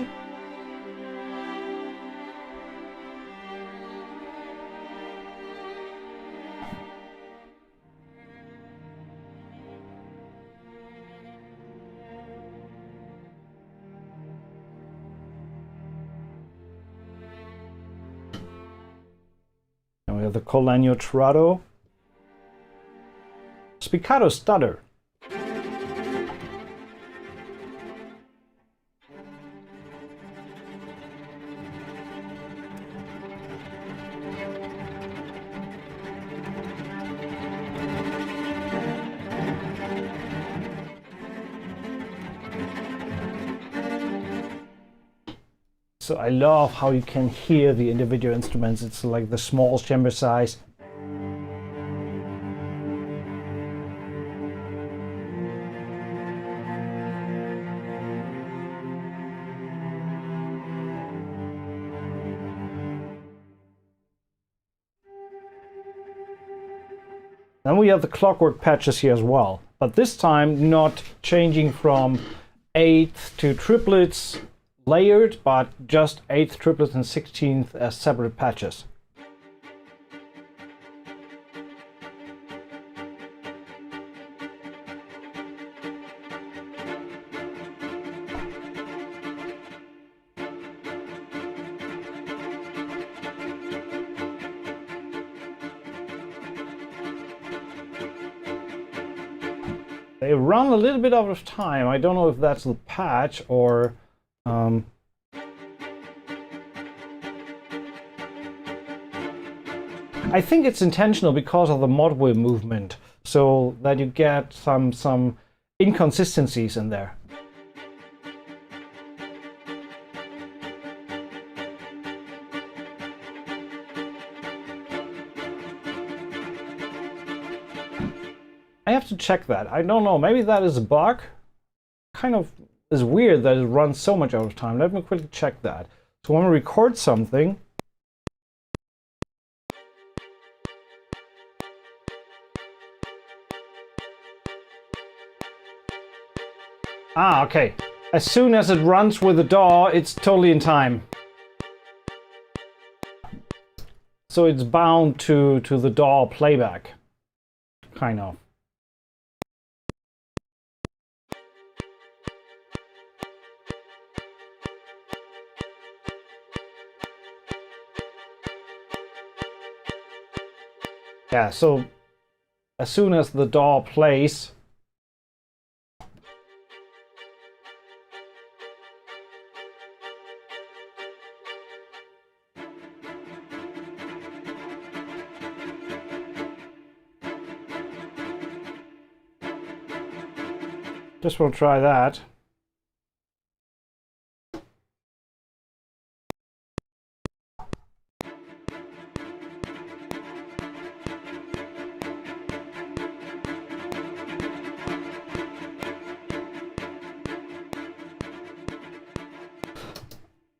And we have the Colagno Trado, Spiccato Stutter. So I love how you can hear the individual instruments. It's like the small chamber size. Then we have the clockwork patches here as well, but this time not changing from eighth to triplets layered, but just 8th, triplets, and 16th as separate patches. They run a little bit out of time. I don't know if that's the patch or I think it's intentional because of the mod wheel movement, so that you get some inconsistencies in there. I have to check that. I don't know. Maybe that is a bug. Kind of is weird that it runs so much out of time. Let me quickly check that. So when we record something, okay. As soon as it runs with the DAW, it's totally in time. So it's bound to the DAW playback, kind of. Yeah, so as soon as the DAW plays, just want to try that.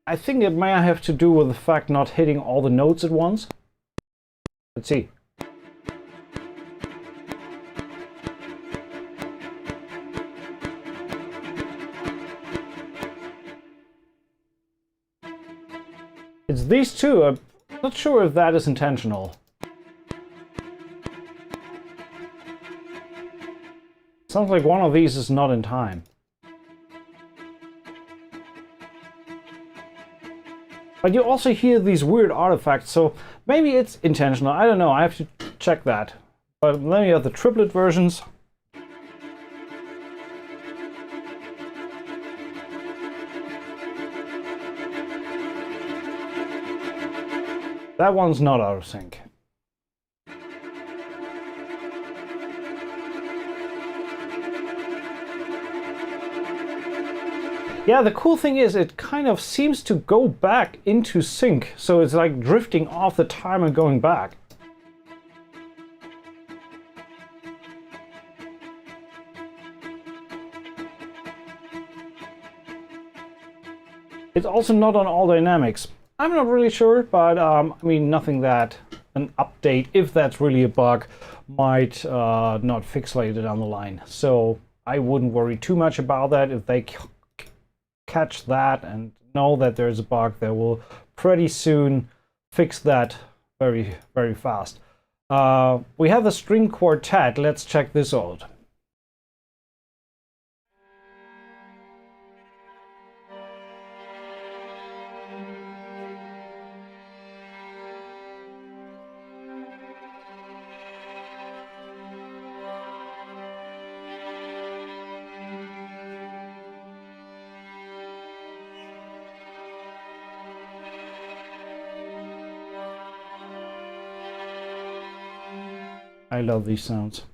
I think it may have to do with the fact not hitting all the notes at once. Let's see. It's these two. I'm not sure if that is intentional. Sounds like one of these is not in time. But you also hear these weird artifacts, so maybe it's intentional. I don't know. I have to check that. But then you have the triplet versions. That one's not out of sync. Yeah, the cool thing is it kind of seems to go back into sync. So it's like drifting off the time and going back. It's also not on all dynamics. I'm not really sure, but I mean, nothing that an update, if that's really a bug, might not fix later down the line. So I wouldn't worry too much about that. If they catch that and know that there's a bug, they will pretty soon fix that very, very fast. We have a string quartet. Let's check this out. I love these sounds.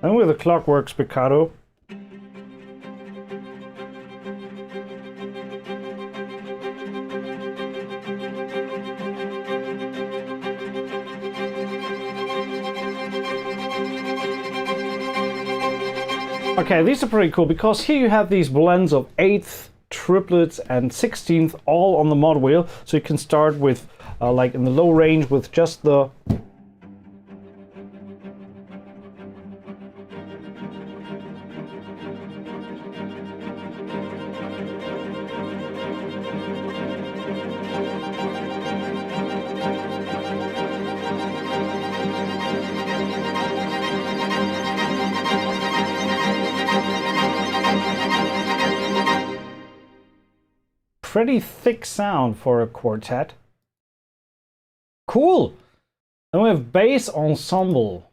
And with a clockwork spiccato. Okay, these are pretty cool because here you have these blends of 8th, triplets, and 16th all on the mod wheel. So you can start with like in the low range with just the pretty thick sound for a quartet. Cool. Then we have bass ensemble.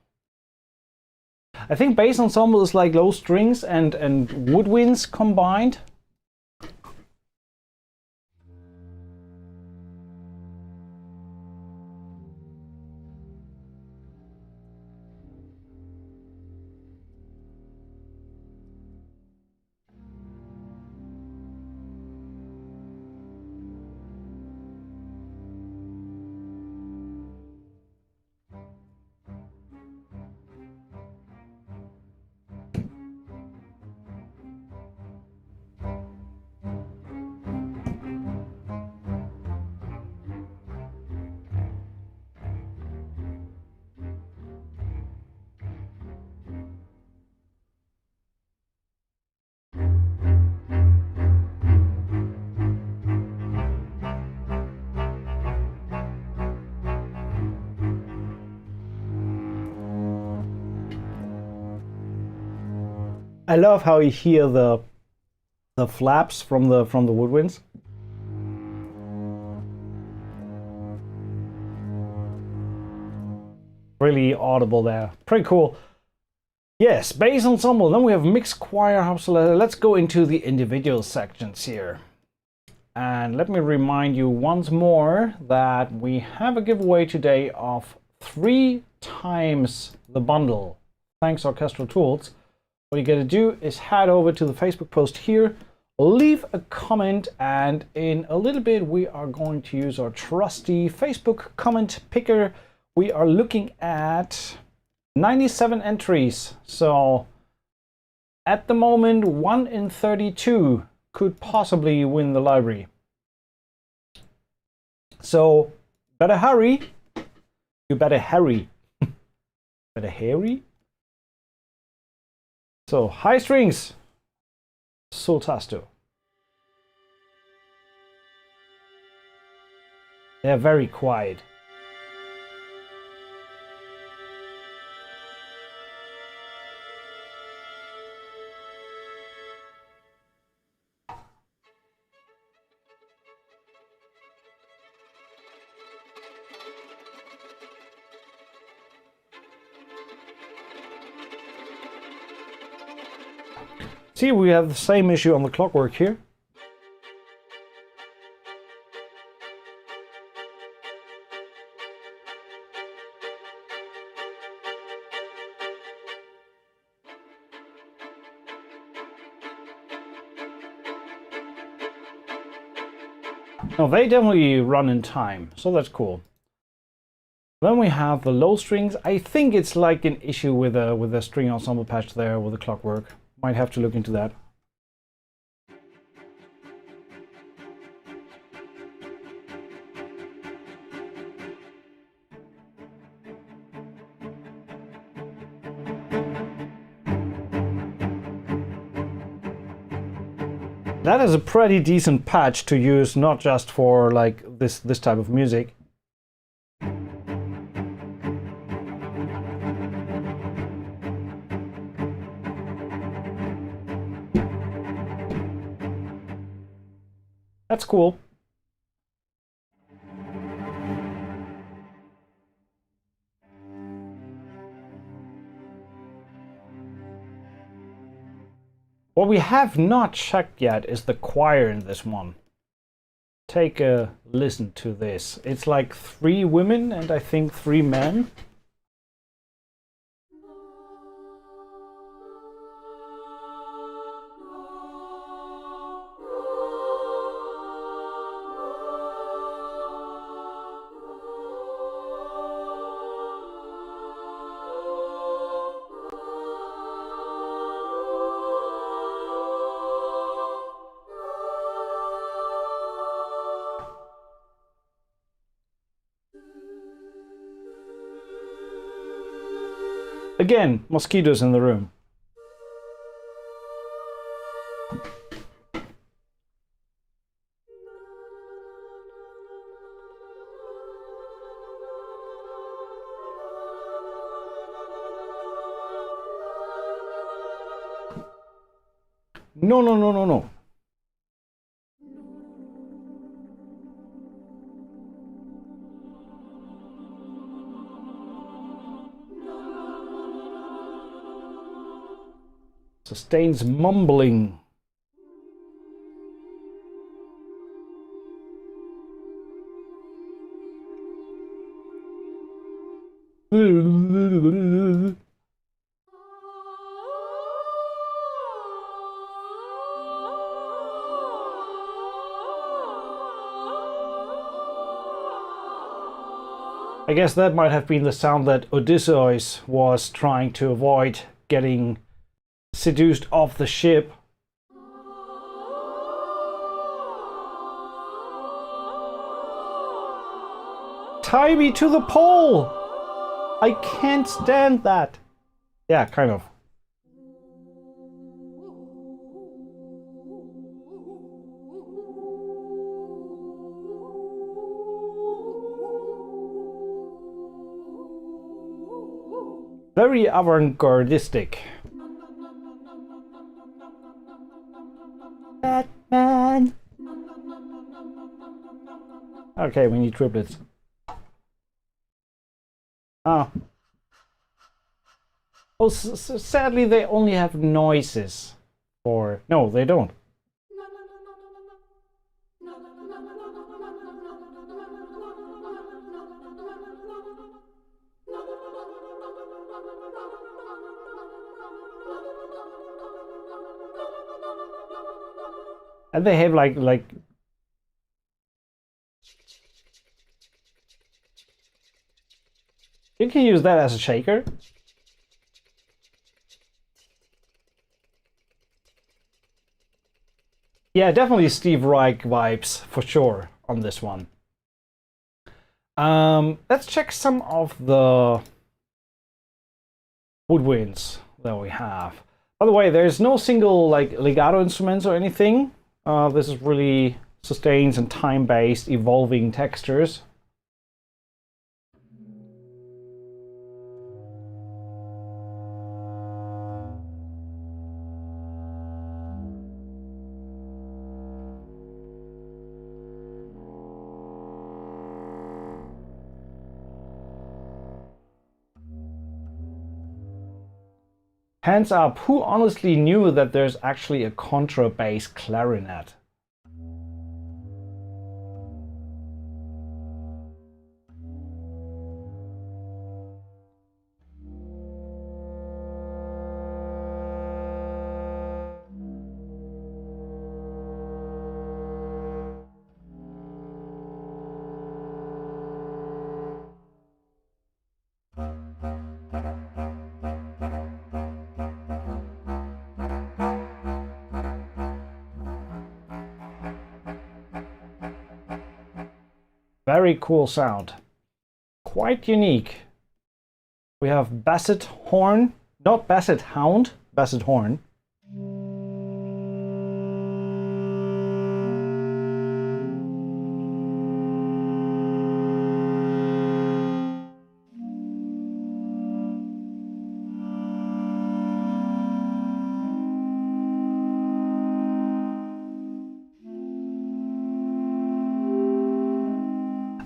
I think bass ensemble is like low strings and woodwinds combined. I love how you hear the flaps from the woodwinds. Really audible there. Pretty cool. Yes, bass ensemble. Then we have mixed choir, harp, Celeste. Let's go into the individual sections here. And let me remind you once more that we have a giveaway today of 3 times the bundle. Thanks Orchestral Tools. What you got to do is head over to the Facebook post here leave a comment, and in a little bit we are going to use our trusty Facebook comment picker. We are looking at 97 entries, so at the moment 1 in 32 could possibly win the library. So better hurry. You better hurry. Better hurry. So high strings, sol tasto. They're very quiet. See, we have the same issue on the clockwork here. Now they definitely run in time, so that's cool. Then we have the low strings. I think it's like an issue with a string ensemble patch there with the clockwork. Might have to look into that. That is a pretty decent patch to use, not just for like this type of music. That's cool. What we have not checked yet is the choir in this one. Take a listen to this. It's like 3 women and I think 3 men. Again, mosquitoes in the room. No, no, no, no, no. Sustains mumbling. I guess that might have been the sound that Odysseus was trying to avoid getting seduced off the ship. Tie me to the pole! I can't stand that. Yeah, kind of. Very avant-gardistic. Batman. Okay, we need triplets. Oh. Oh, sadly they only have noises. Or no, they don't. And they have like you can use that as a shaker. Yeah, definitely Steve Reich vibes for sure on this one. Let's check some of the woodwinds that we have. By the way, there's no single like legato instruments or anything. This is really sustains and time-based evolving textures. Hands up, who honestly knew that there's actually a contrabass clarinet? Very cool sound. Quite unique. We have basset horn, not basset hound, basset horn.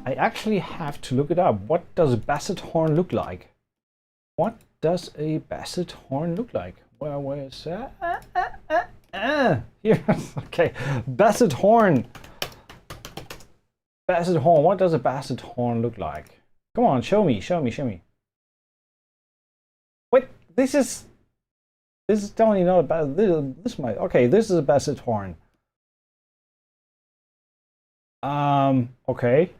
I actually have to look it up. What does a basset horn look like? What does a basset horn look like? Where is here? Okay, basset horn. Basset horn. What does a basset horn look like? Come on, show me, show me, show me. Wait, this is definitely not about this might. Okay, this is a basset horn. Okay.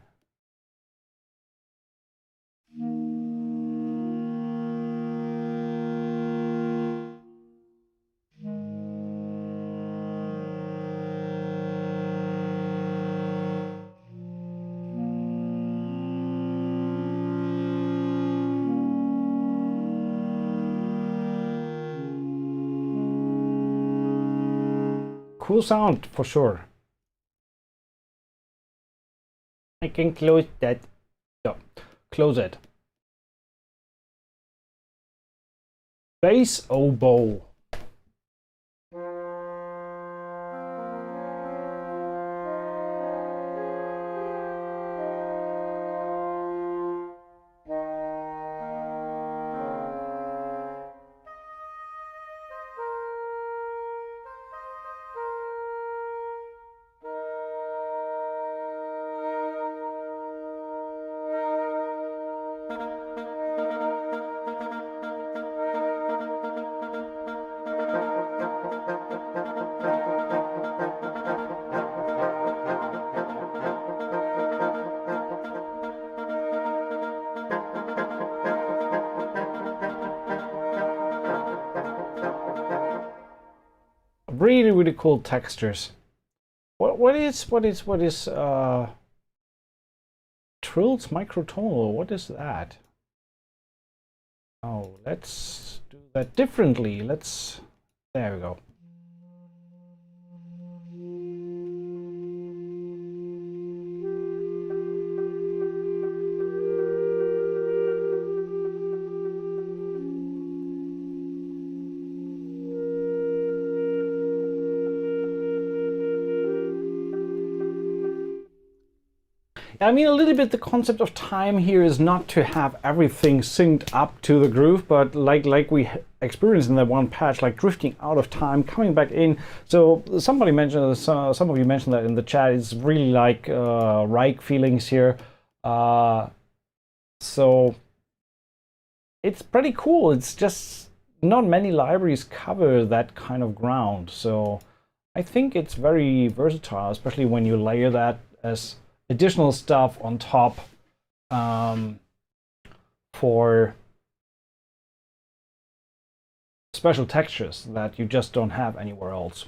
Cool sound for sure. I can close that. No, close it. Bass oboe. Really, really cool textures. What is Trill's microtonal? What is that? Oh, let's do that differently. There we go. I mean, a little bit the concept of time here is not to have everything synced up to the groove, but like we experienced in that one patch, like drifting out of time, coming back in. So somebody mentioned, some of you mentioned that in the chat, it's really like Reich feelings here. So it's pretty cool. It's just not many libraries cover that kind of ground. So I think it's very versatile, especially when you layer that as additional stuff on top for special textures that you just don't have anywhere else.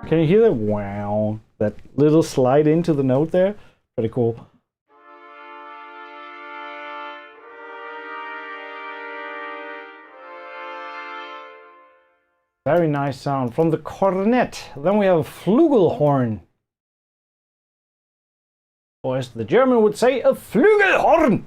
Can you hear that? Wow, that little slide into the note there? Pretty cool. Very nice sound from the cornet. Then we have a flugelhorn. Or as the German would say, a Flügelhorn.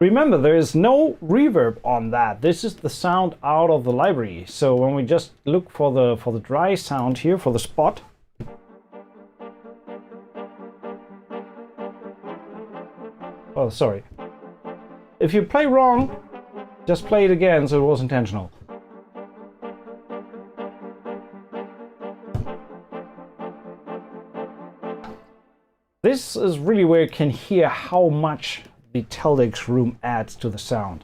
Remember, there is no reverb on that. This is the sound out of the library. So when we just look for the dry sound here, for the spot. Oh, sorry. If you play wrong, just play it again, so it was intentional. This is really where you can hear how much the Teldix room adds to the sound.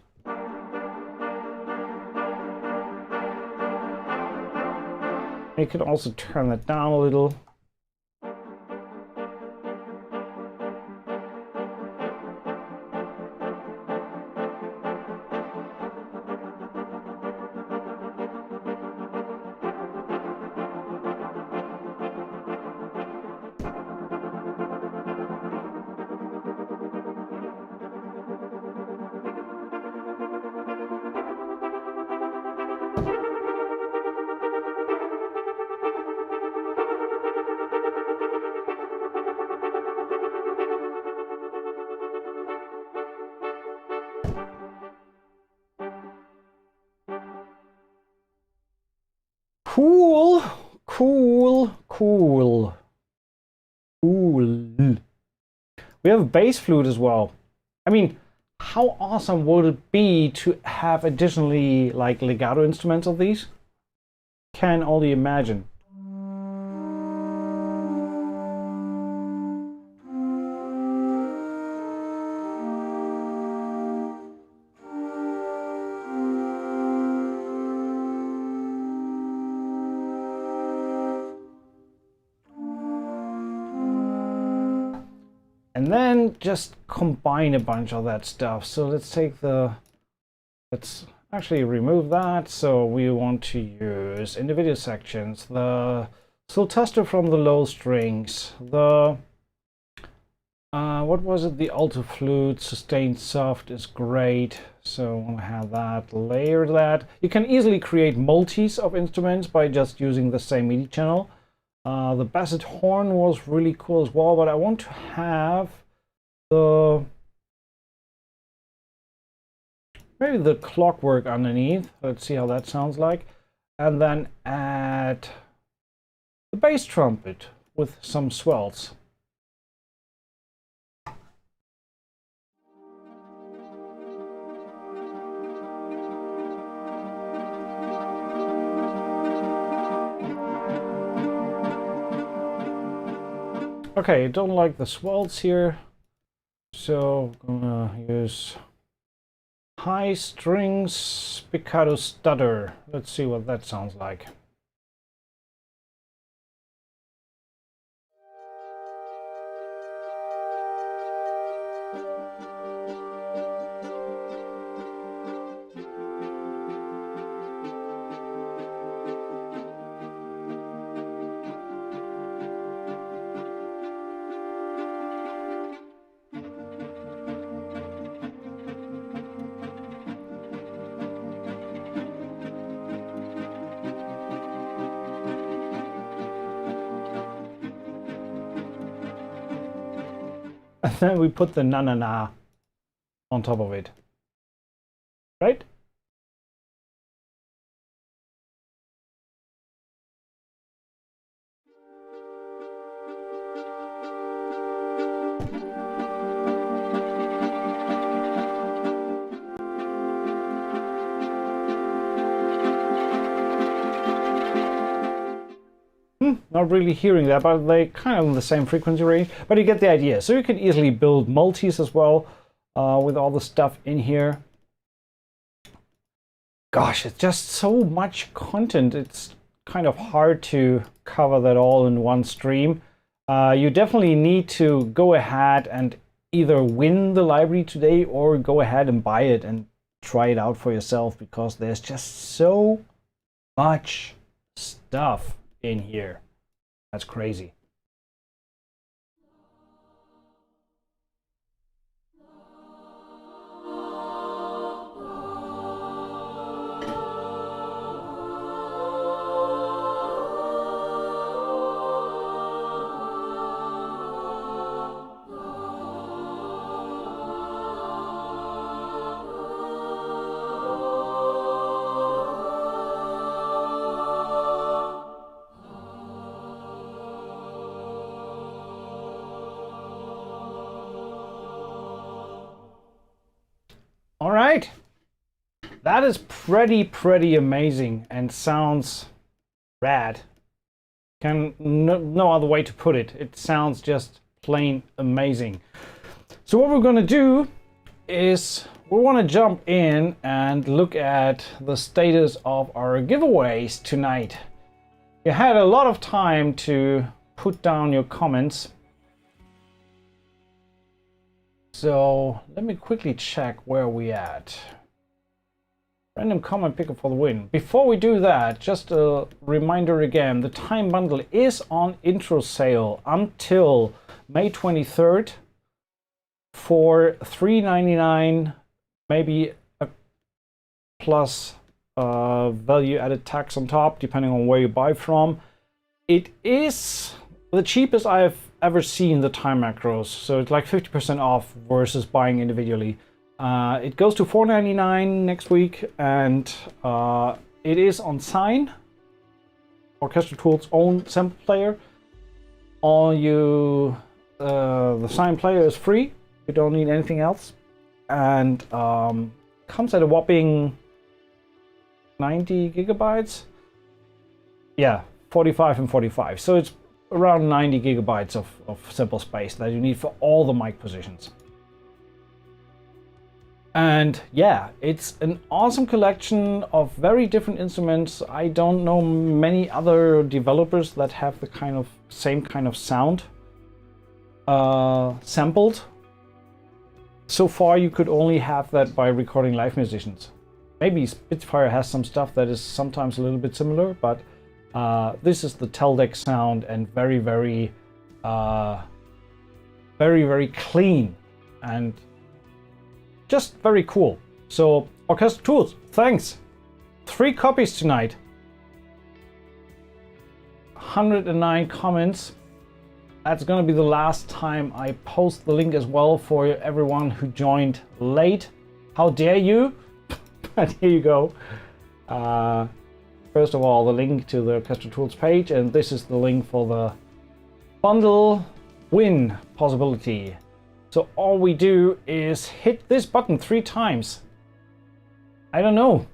You can also turn that down a little. Cool, cool, cool, cool. We have a bass flute as well. I mean, how awesome would it be to have additionally like legato instruments of these? Can only imagine. And then just combine a bunch of that stuff. So let's actually remove that. So we want to use individual sections, the Sultaster from the low strings, the what was it? The alto flute, sustained soft is great. So we'll have that, layer that. You can easily create multis of instruments by just using the same MIDI channel. The basset horn was really cool as well, but I want to have maybe the clockwork underneath. Let's see how that sounds like. And then add the bass trumpet with some swells. Okay, I don't like the swells here, so I'm gonna use high strings spiccato stutter. Let's see what that sounds like. And then we put the na na na on top of it. Right? Not really hearing that, but they kind of in the same frequency range. But you get the idea. So you can easily build multis as well with all the stuff in here. Gosh, it's just so much content. It's kind of hard to cover that all in one stream. You definitely need to go ahead and either win the library today or go ahead and buy it and try it out for yourself, because there's just so much stuff in here. That's crazy. All right, that is pretty amazing and sounds rad. No other way to put it. It sounds just plain amazing. So what we're gonna do is we want to jump in and look at the status of our giveaways tonight. You had a lot of time to put down your comments. So let me quickly check where we at. Random comment picker for the win. Before we do that, just a reminder again, the time bundle is on intro sale until May 23rd for $3.99, maybe a plus value added tax on top, depending on where you buy from. It is the cheapest I've ever seen the time macros, so it's like 50% off versus buying individually. It goes to $4.99 next week, and it is on Sign, Orchestra Tool's own sample player. The Sign player is free. You don't need anything else, and comes at a whopping 90 gigabytes. Yeah, 45 and 45. So it's around 90 gigabytes of sample space that you need for all the mic positions. And yeah, it's an awesome collection of very different instruments. I don't know many other developers that have the same kind of sound sampled. So far you could only have that by recording live musicians. Maybe Spitfire has some stuff that is sometimes a little bit similar, but this is the Teldec sound, and very clean and just very cool. So Orchestra Tools, thanks. 3 copies tonight. 109 comments. That's gonna be the last time I post the link as well for everyone who joined late. How dare you? But here you go. First of all, the link to the Orchestra Tools page, and this is the link for the bundle win possibility. So all we do is hit this button 3 times. I don't know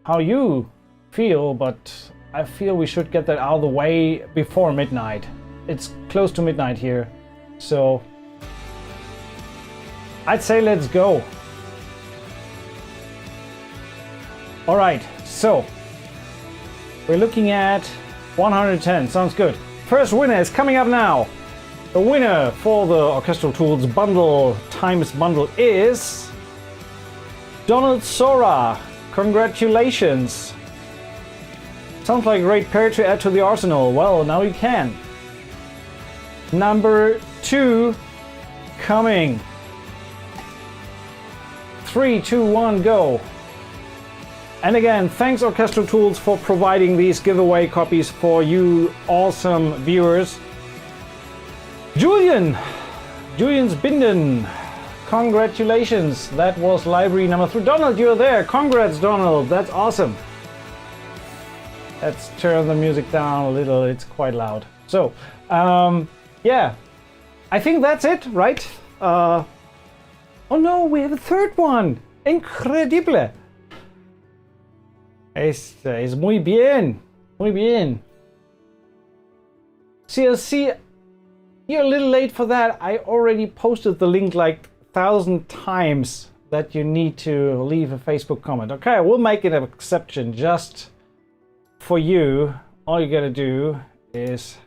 how you feel, but I feel we should get that out of the way before midnight. It's close to midnight here, so I'd say let's go. All right, so we're looking at 110, sounds good. First winner is coming up now. The winner for the Orchestral Tools bundle, times bundle, is Donald Sora. Congratulations. Sounds like a great pair to add to the arsenal. Well, now you can. Number 2 coming. 3, 2, 1, go. And again, thanks Orchestral Tools for providing these giveaway copies for you awesome viewers. Julian Julian's Binden. Congratulations. That was library number 3. Donald, you're there. Congrats, Donald. That's awesome. Let's turn the music down a little. It's quite loud. So, yeah. I think that's it, right? Oh no, we have a third one. Incredible. Es muy bien. Muy bien. CLC, you're a little late for that. I already posted the link like 1,000 times that you need to leave a Facebook comment. Okay, we'll make it an exception just for you. All you gotta do is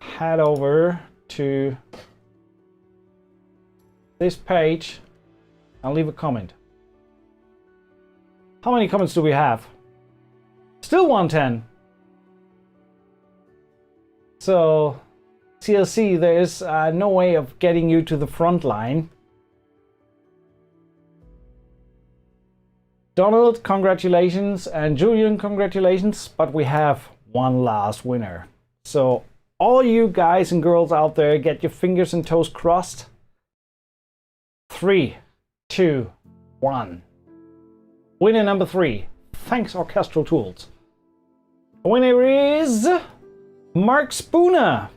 head over to this page and leave a comment. How many comments do we have? Still 110. So, CLC, there is no way of getting you to the front line. Donald, congratulations, and Julian, congratulations, but we have one last winner. So, all you guys and girls out there, get your fingers and toes crossed. 3, 2, 1. Winner number 3. Thanks, Orchestral Tools. The winner is Mark Spooner.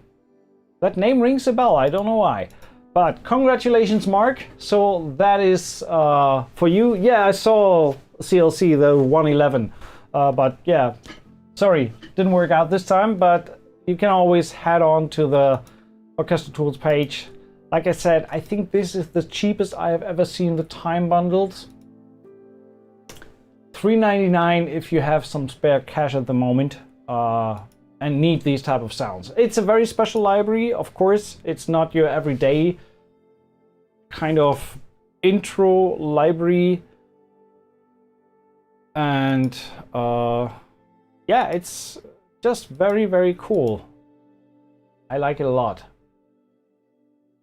That name rings a bell, I don't know why. But congratulations, Mark. So that is for you. Yeah, I saw CLC, the 111. But yeah, sorry, didn't work out this time. But you can always head on to the Orchestral Tools page. Like I said, I think this is the cheapest I have ever seen the time bundles. $3.99 if you have some spare cash at the moment and need these type of sounds. It's a very special library, of course. It's not your everyday kind of intro library. And yeah, it's just very, very cool. I like it a lot.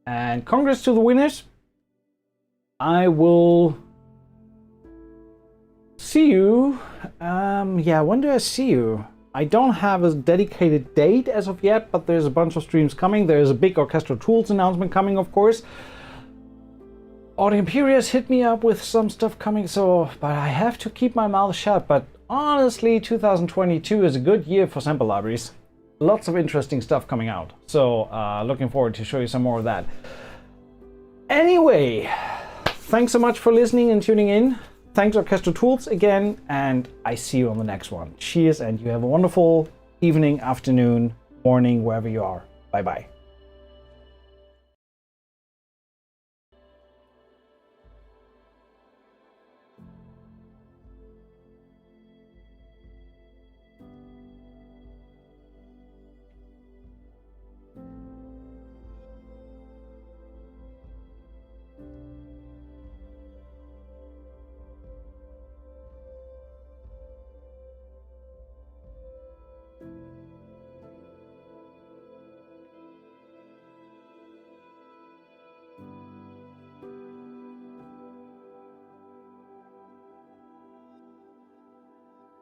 And congrats to the winners. I will see you. Yeah, when do I see you? I don't have a dedicated date as of yet, but there's a bunch of streams coming. There's a big Orchestral Tools announcement coming, of course. Audio Imperius hit me up with some stuff coming, so but I have to keep my mouth shut. But honestly, 2022 is a good year for sample libraries. Lots of interesting stuff coming out. So looking forward to show you some more of that. Anyway, thanks so much for listening and tuning in. Thanks Orchestral Tools again, and I see you on the next one. Cheers, and you have a wonderful evening, afternoon, morning, wherever you are. Bye-bye.